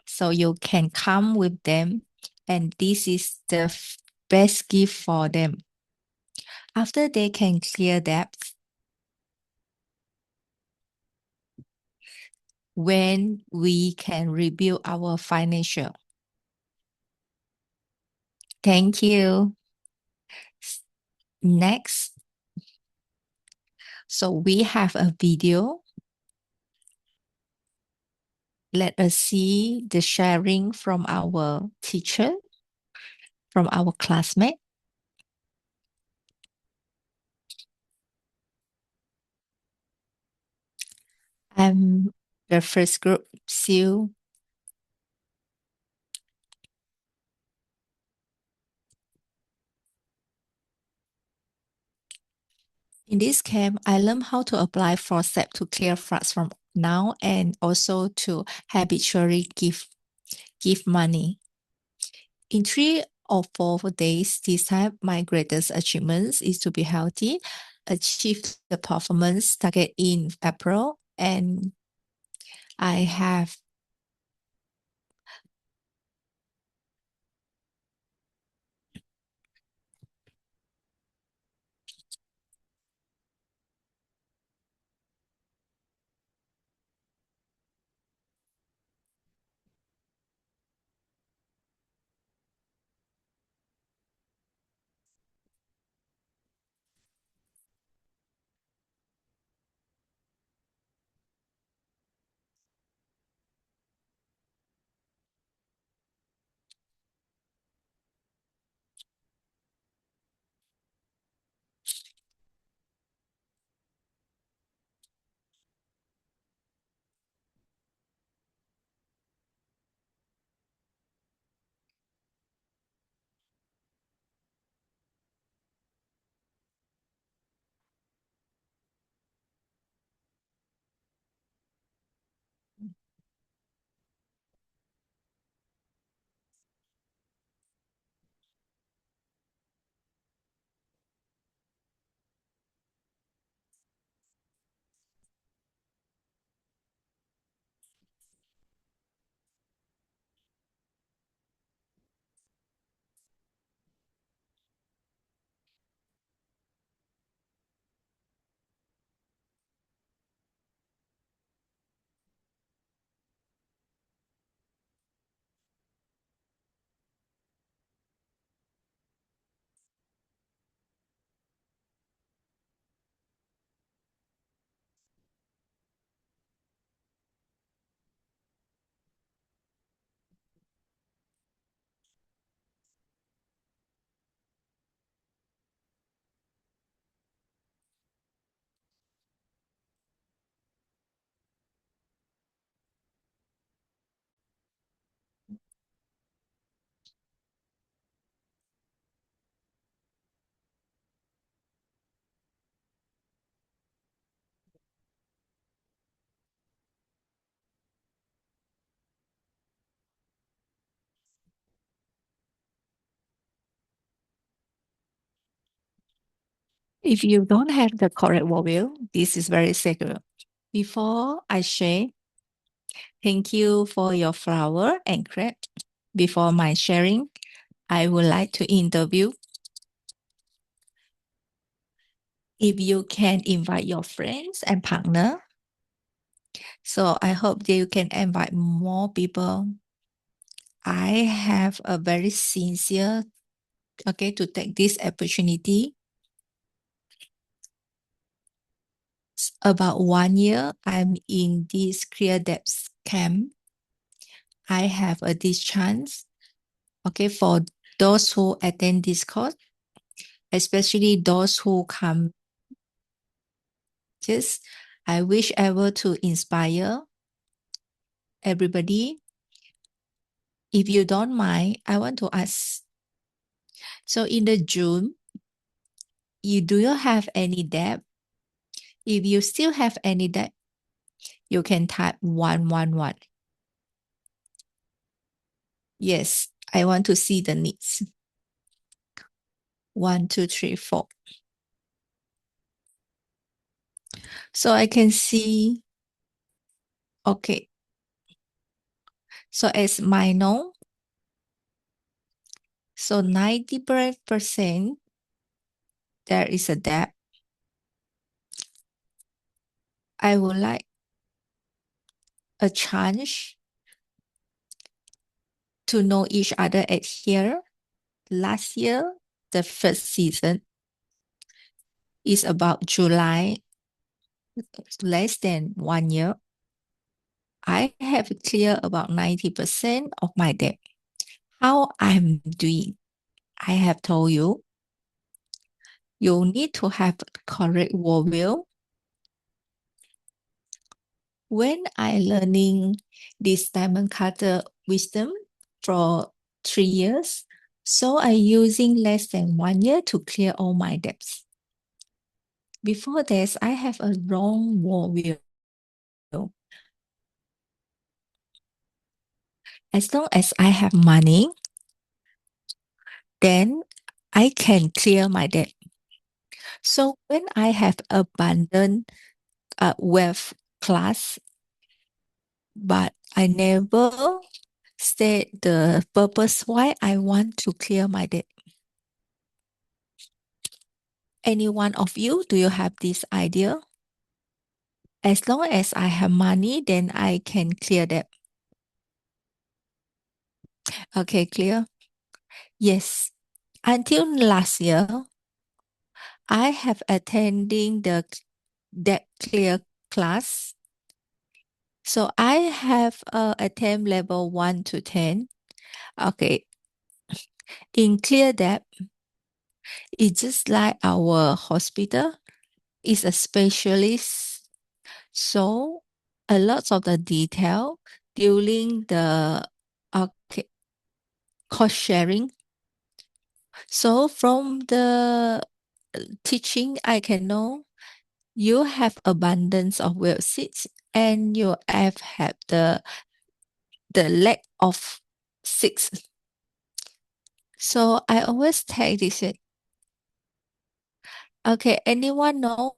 So you can come with them, and this is the best gift for them. After they can clear debts, when we can rebuild our financial. Thank you. Next. So we have a video. Let us see the sharing from our teacher, from our classmate. I'm the first group, Xiu. In this camp, I learned how to apply 4 steps to clear funds from now and also to habitually give money. In 3 or 4 days this time, my greatest achievement is to be healthy, achieve the performance target in April, and I have if you don't have the correct vowel, this is very secure. Before I share, thank you for your flower and crepe. Before my sharing, I would like to interview. If you can invite your friends and partner, so I hope that you can invite more people. I have a very sincere, okay, to take this opportunity. About 1 year, I'm in this Clear Depths camp. I have this chance, okay, for those who attend this course, especially those who come. Just, I wish ever to inspire everybody. If you don't mind, I want to ask. So in the June, do you have any debt? If you still have any debt, you can type 111. Yes, I want to see the needs. 1, 2, 3, 4. So I can see, okay. So as minor, so 90% there is a debt. I would like a chance to know each other at here. Last year, the first season is about July, less than 1 year. I have cleared about 90% of my debt. How I'm doing? I have told you, you need to have correct vowel. When I learning this diamond cutter wisdom for 3 years, so I using less than 1 year to clear all my debts. Before this, I have a wrong vowel. As long as I have money, then I can clear my debt. So when I have abundant wealth class, but I never state the purpose why I want to clear my debt. Any one of you, do you have this idea? As long as I have money, then I can clear debt. Okay, clear? Yes. Until last year, I have attending the debt clear class. So I have attempt level 1 to 10. Okay. In clear debt, it's just like our hospital is a specialist. So a lot of the detail during the okay, cost sharing. So from the teaching, I can know you have abundance of wealth seeds and you have had the lack of six. So I always take this. Okay, anyone know?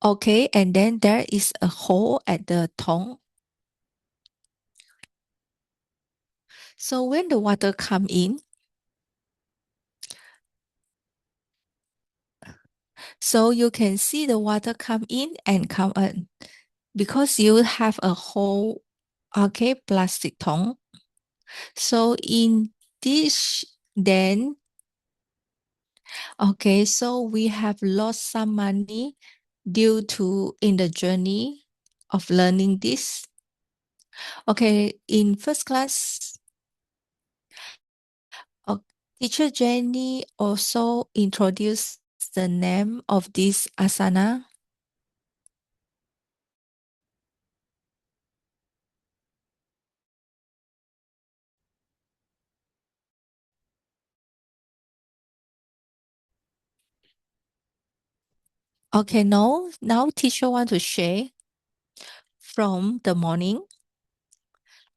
Okay, and then there is a hole at the tongue. So when the water come in, so you can see the water come in and come out because you have a whole, okay, plastic tongue. So in this, then, okay, so we have lost some money due to in the journey of learning this. Okay, in first class, teacher Jenny also introduced the name of this asana. Okay, now teacher want to share from the morning.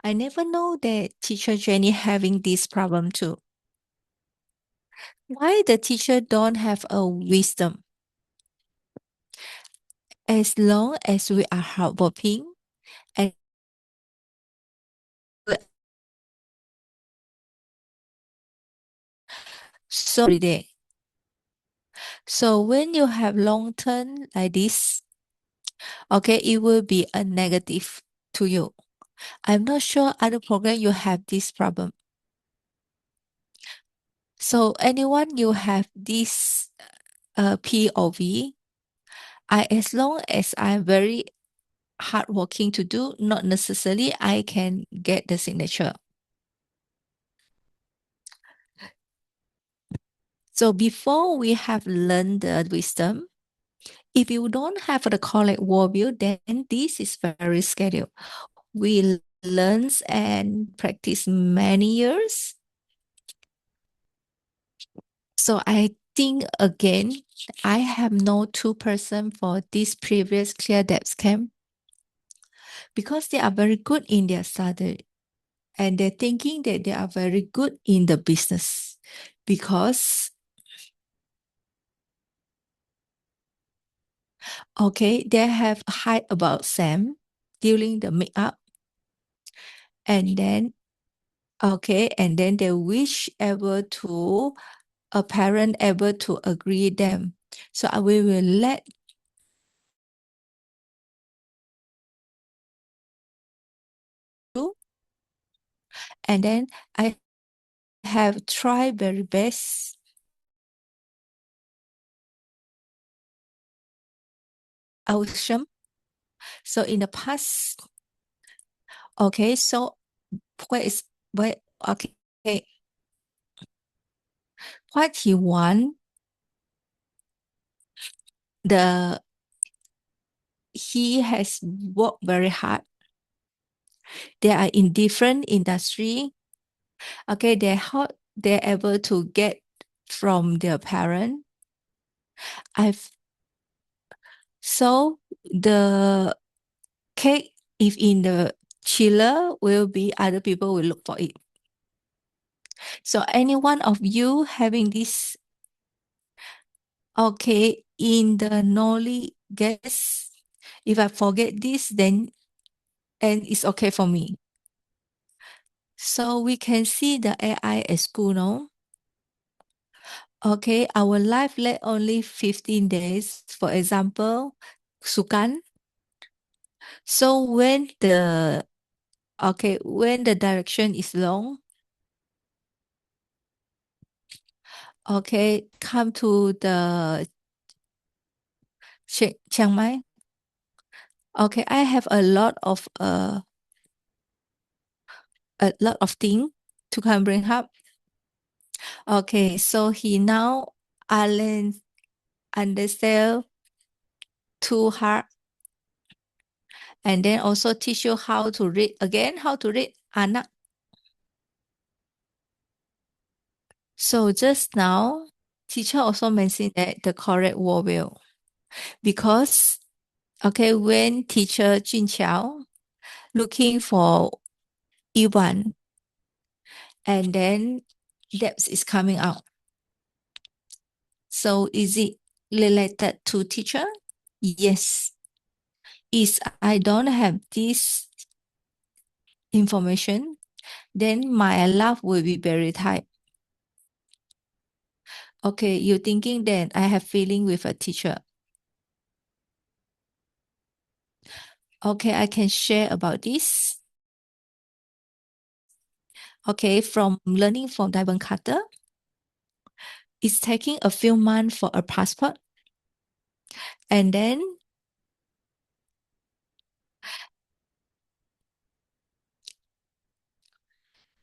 I never know that teacher Jenny having this problem too. Why the teacher don't have a wisdom? As long as we are hardworking and so every day. So when you have long term like this, okay, it will be a negative to you. I'm not sure other program you have this problem. So anyone you have this POV, as long as I'm very hardworking to do, not necessarily I can get the signature. So before we have learned the wisdom, if you don't have the correct worldview, then this is very scheduled. We learn and practice many years. So I think again, I have no two person for this previous clear depth camp because they are very good in their study and they're thinking that they are very good in the business because okay, they have hype about Sam during the makeup and then okay, and then they wish ever to a parent able to agree them. So we will let you, and then I have tried very best. Awesome. So in the past, okay, so what is what okay, what he want the he has worked very hard. They are in different industry. Okay, they're able to get from their parent. I've so the cake if in the chiller will be other people will look for it. So any one of you having this okay in the knowledge guess if I forget this then and it's okay for me. So we can see the AI at school now. Okay, our life led only 15 days. For example, Sukan. So when the direction is long, okay, come to the Chiang Mai. Okay, I have a lot of things to come bring up. Okay, so he now Alan understand too hard and then also teach you how to read again, how to read anak. So just now, teacher also mentioned that the correct vowel because okay, when teacher Jing Qiao looking for E1 and then depth is coming out. So is it related to teacher? Yes. Is I don't have this information, then my life will be very tight. Okay, you thinking that I have feeling with a teacher. Okay, I can share about this. Okay, from learning from Diamond Cutter, it's taking a few months for a passport. And then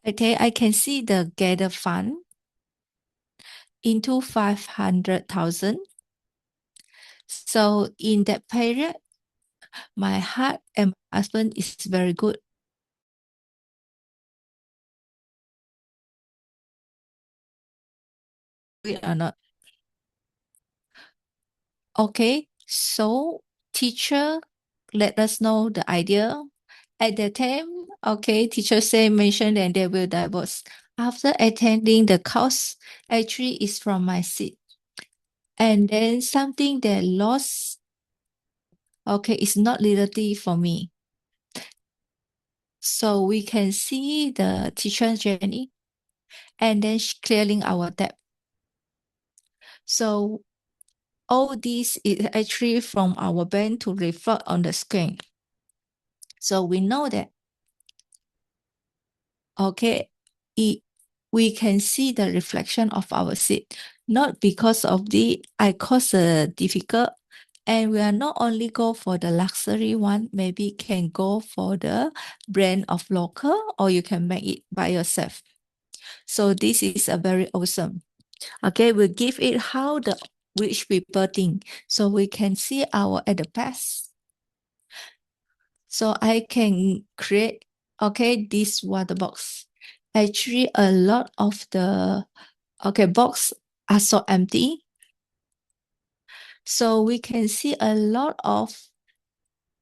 okay, I can see the gather fund into 500,000. So in that period, my heart and my husband is very good. Or not. Okay, so teacher let us know the idea. At the time, okay, teacher say mention and they will divorce After attending the course, actually is from my seat. And then something that lost, okay, it's not reality for me. So we can see the teacher journey and then clearing our debt. So all this is actually from our brain to reflect on the screen. So we know that, okay, we can see the reflection of our seat, not because of the I cause a difficult, and we are not only go for the luxury one, maybe can go for the brand of local, or you can make it by yourself. So this is a very awesome. Okay, we give it how the rich people think. So we can see our at the past. So I can create, okay, this water box. Actually, a lot of the, okay, box are so empty. So we can see a lot of,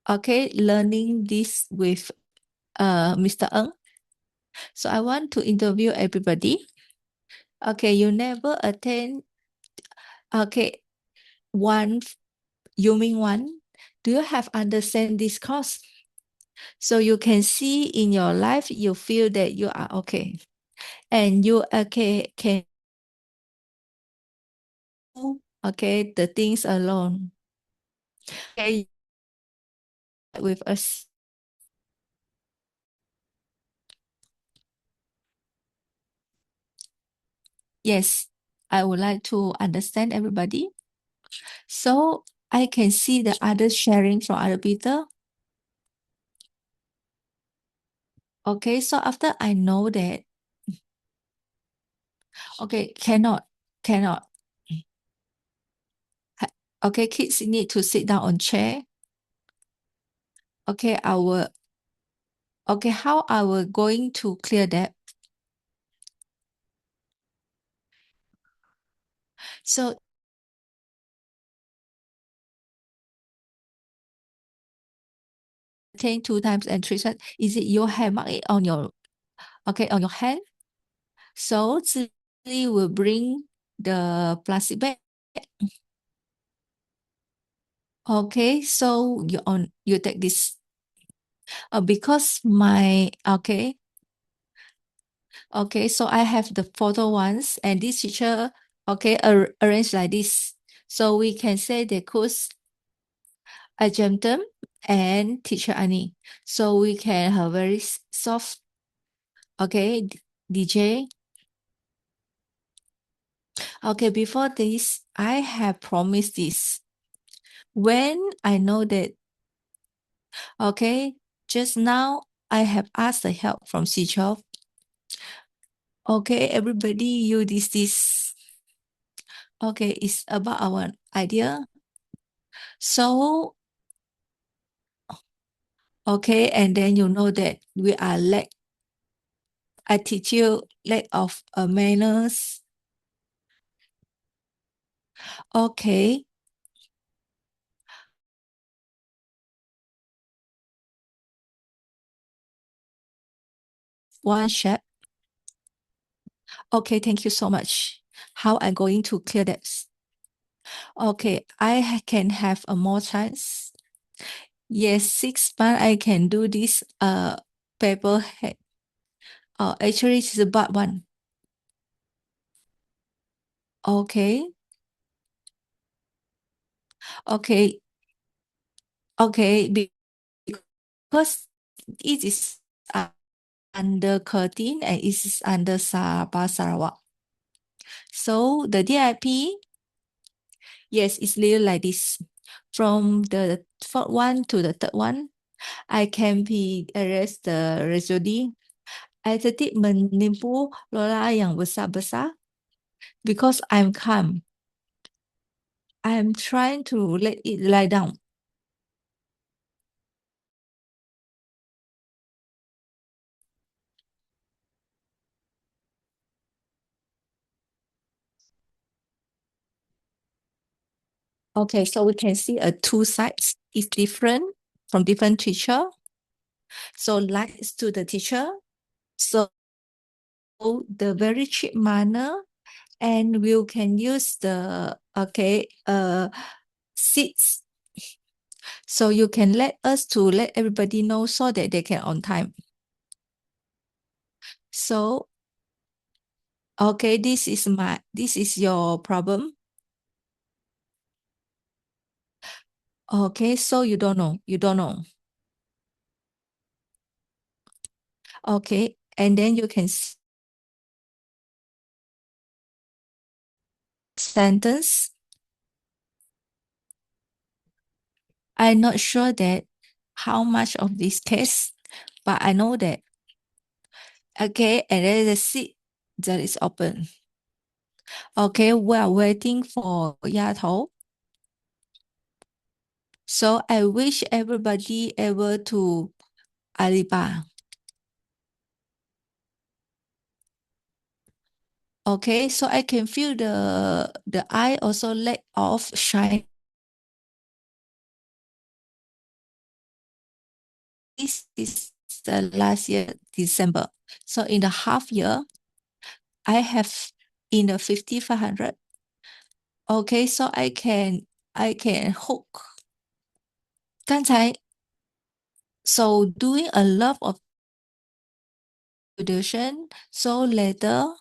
okay, learning this with Mr. Ng. So I want to interview everybody. Okay, you never attend, okay, one, you mean one? Do you have understand this course? So you can see in your life, you feel that you are okay. And you okay can do, okay the things alone. Okay, with us. Yes, I would like to understand everybody. So I can see the others sharing from other people. Okay, so after I know that, okay, cannot. Okay, kids need to sit down on chair. Okay, okay, how I will going to clear that? So take 2 times and 3 times. Is it you have mark it on your, okay, on your hand? So Zili will bring the plastic bag. Okay, so you take this. Because my okay, so I have the photo ones, and this teacher, okay, arranged like this. So we can say they could them and teacher Annie. So we can have very soft, okay, DJ. Okay, before this, I have promised this. When I know that, okay, just now I have asked the help from Sichov. Okay, everybody use this. Okay, it's about our idea. So, okay, and then you know that we are lack. I teach you lack of manners. Okay. One shot. Okay, thank you so much. How I'm going to clear that? Okay, I can have a more chance. Yes, 6 months I can do this paper head. Actually it's a bad one. Okay. Okay. Okay. Because it is under 13 and it is under Sabah Sarawak. So the DIP, yes, it's little like this. From the fourth one to the third one, I can be arrest the residue. I tidak menipu lola yang besar-besar because I'm calm. I'm trying to let it lie down. Okay, so we can see two sides is different from different teacher. So likes to the teacher. So the very cheap manner, and we can use the seats. So you can let us to let everybody know so that they can on time. So okay, this is your problem. Okay, so you don't know. Okay, and then you can sentence. I'm not sure that how much of this test, but I know that. Okay, and then the seat that is open. Okay, we are waiting for Yatou. So I wish everybody able to Alibaba. Okay, so I can feel the eye also lack of shine. This is the last year, December. So in the half year, I have in the 5,500. Okay, so I can hook. 刚才 so doing a lot of production, so later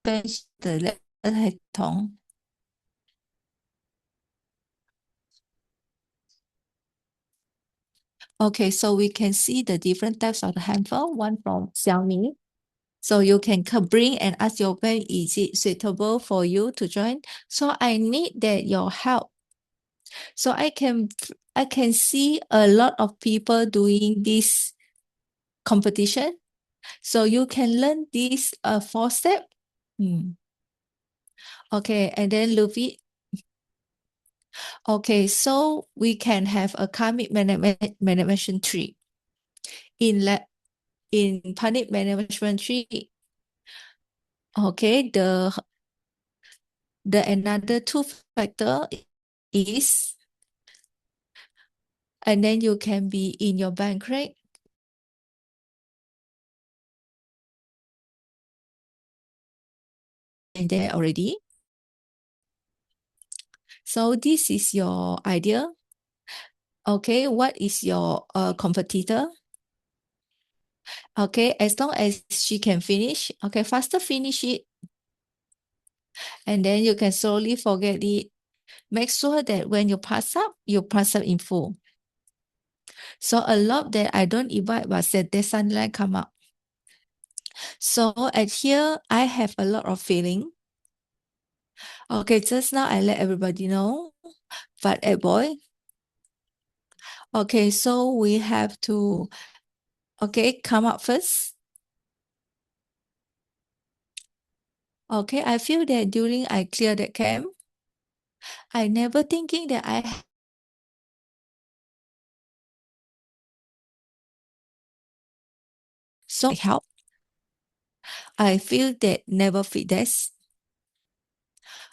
bench the 系統 Okay, so we can see the different types of the handphone, one from Xiaomi. So you can bring and ask your friend, is it suitable for you to join? So I need that your help. So I can see a lot of people doing this competition. So you can learn this 4 step. Okay, and then Luffy. Okay, so we can have a karmic management tree. In panic management tree. Okay, the another 2 factor is, and then you can be in your bank rate. And there already. So this is your idea. Okay, what is your competitor? Okay, as long as she can finish, okay, faster finish it. And then you can slowly forget it. Make sure that when you pass up in full. So a lot that I don't invite, but said the sunlight come up. So at here, I have a lot of feeling. Okay, just now I let everybody know, but a boy. Okay, so we have to, okay, come up first. Okay, I feel that during I clear the camp, I never thinking that I so help. I feel that never fit this.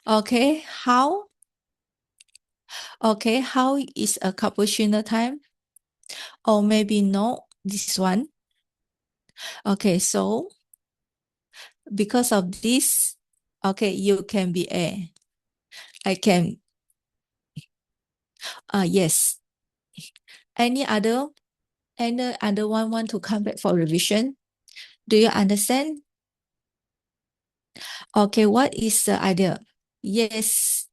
Okay, how? Okay, how is a cappuccino time? Or maybe no, this one. Okay, so because of this, okay, you can be A. I can, yes. Any other one want to come back for revision? Do you understand? Okay, what is the idea? Yes,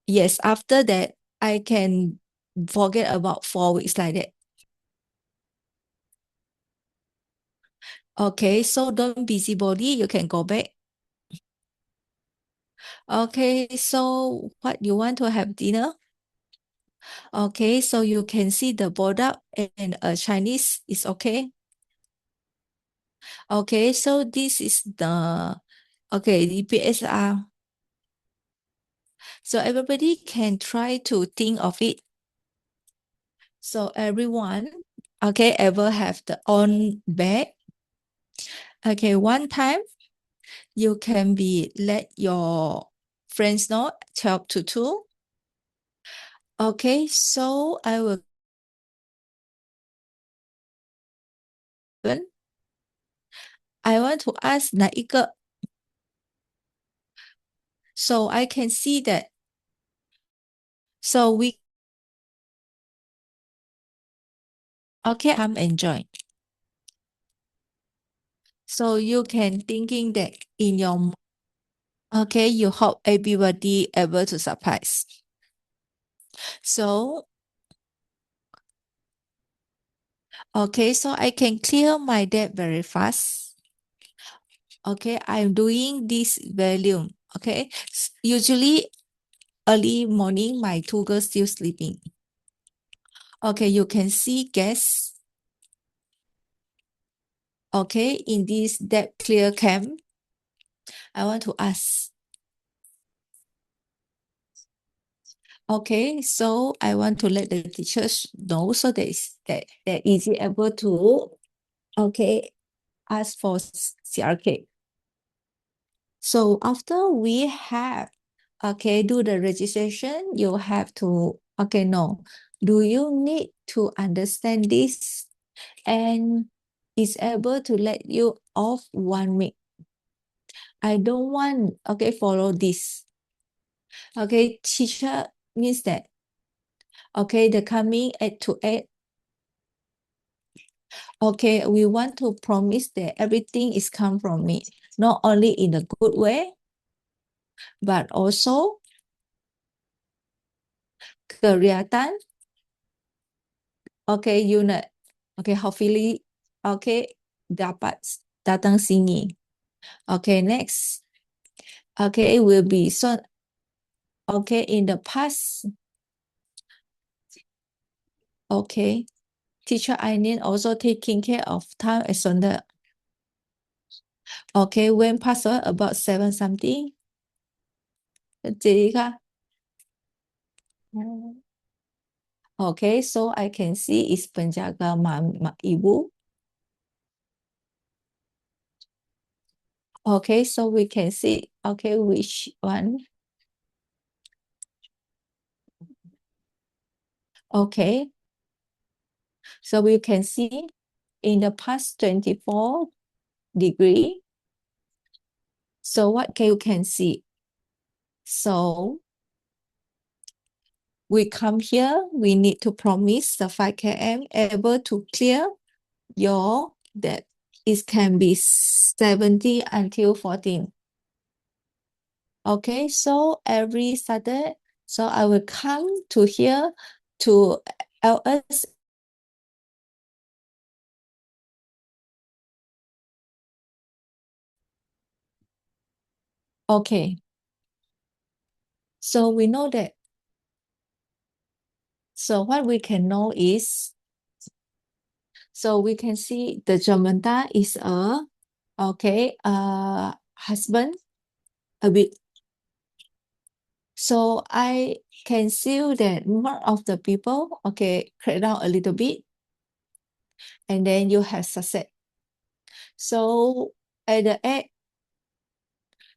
yes, after that, I can forget about 4 weeks like that. Okay, so don't busybody, you can go back. Okay, so what you want to have dinner? Okay, so you can see the product and Chinese is okay. Okay, so this is the PSR. So everybody can try to think of it. So everyone, okay, ever have the own bag. Okay, one time you can be let your friends know 12 to 2. Okay, so I will I want to ask 哪一个 so I can see that so we okay come and join. So you can thinking that in your okay you hope everybody able to surprise. So okay, so I can clear my debt very fast. Okay, I'm doing this volume. Okay, usually early morning, my two girls still sleeping. Okay, you can see guests. Okay, in this debt clear camp, I want to ask. Okay, so I want to let the teachers know so that they're easy able to okay ask for CRK. So after we have okay do the registration, you have to okay no. Do you need to understand this and is able to let you off 1 week? I don't want okay follow this. Okay, teacher means that okay the coming 8 to 8. Okay, we want to promise that everything is come from me, not only in a good way, but also kelihatan. Okay, unit. Okay, hopefully, okay, dapat datang sini. Okay, next. Okay, it will be so. Okay, in the past. Okay, teacher Aileen also taking care of time as on the. Okay, when password about 7 something. Jadi kah? Okay, so I can see is penjaga ibu. Okay, so we can see, okay, which one? Okay, so we can see in the past 24 degree. So what you can see? So we come here, we need to promise the 5 km able to clear your debt. It can be 70 until 14. Okay, so every Saturday, so I will come to here to LS. Okay, so we know that. So what we can know is, so we can see the Jamanta is a, okay, husband, a bit. So I can see that one of the people, okay, crack down a little bit, and then you have success. So at the end,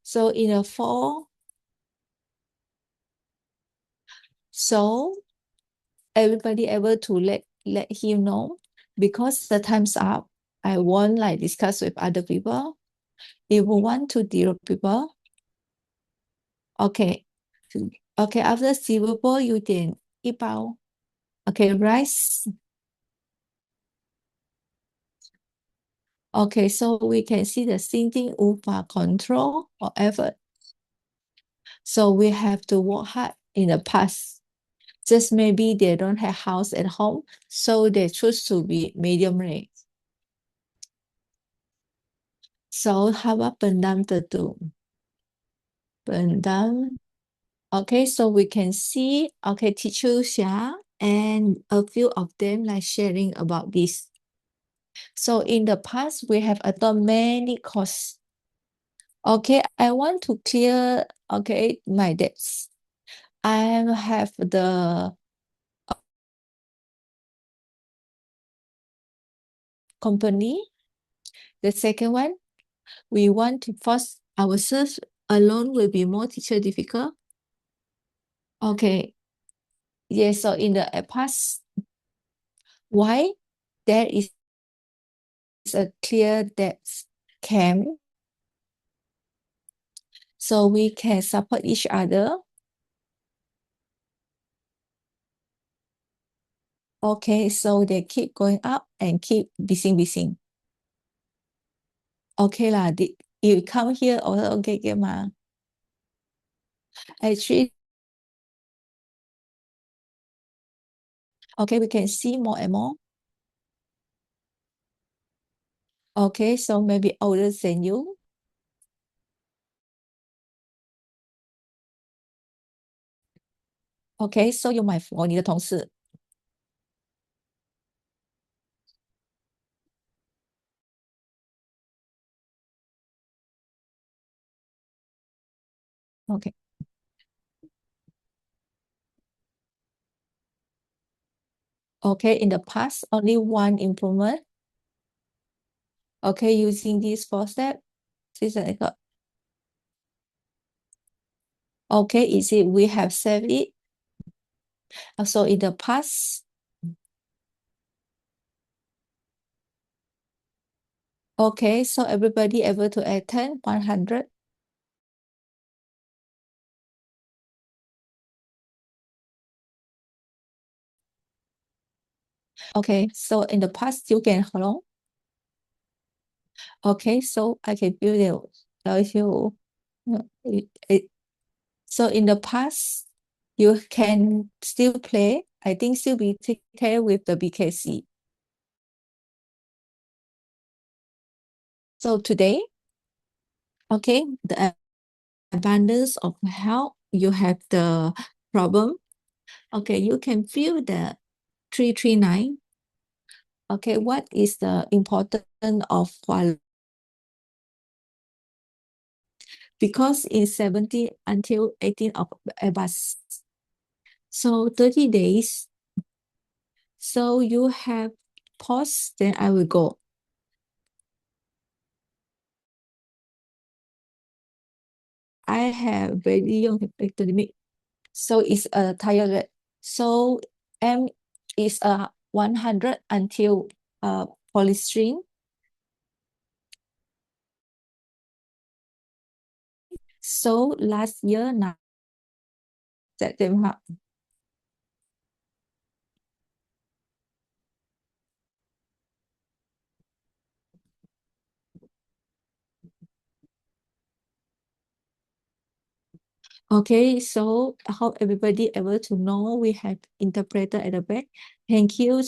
so in a 4, so everybody able to let him know because the time's up. I won't like discuss with other people. If we want to deal with people, okay, okay. After silver ball, you then 1包, okay, rice. Okay, so we can see the thinking over control or effort. So we have to work hard in the past. Just maybe they don't have house at home, so they choose to be medium rate. So how about pendam tertu? Pendam. Okay, so we can see, okay, teacher Xia and a few of them like sharing about this. So in the past, we have done many courses. Okay, I want to clear, okay, my debts. I have the company. The second one, we want to force ourselves alone will be more teacher difficult. Okay, yes, so in the past, why there is a clear depth. camp so we can support each other. Okay, so they keep going up and keep busy. Okay lah, you come here also okay ke ma? Actually, okay, we can see more and more. Okay, so maybe older than you. Okay, so you my 你的同事。Okay. Okay, in the past, only one improvement. Okay, using these 4 steps. This is like okay, is it we have saved it? So in the past, okay, so everybody able to attend 100. Okay, so in the past you can how long? Okay, so I can build it. If you, so in the past, you can still play. I think still be take care with the BKC. So today, okay, the abundance of health, you have the problem. Okay, you can feel the 339. Okay, what is the importance of quality? Because in 17 until 18 of Abbas. So 30 days. So you have pause, then I will go. I have very young epidemic. So it's a tire. So M is a 100 until polystyrene. So last year now that them have. Okay, so I hope everybody able to know we have interpreter at the back. Thank you.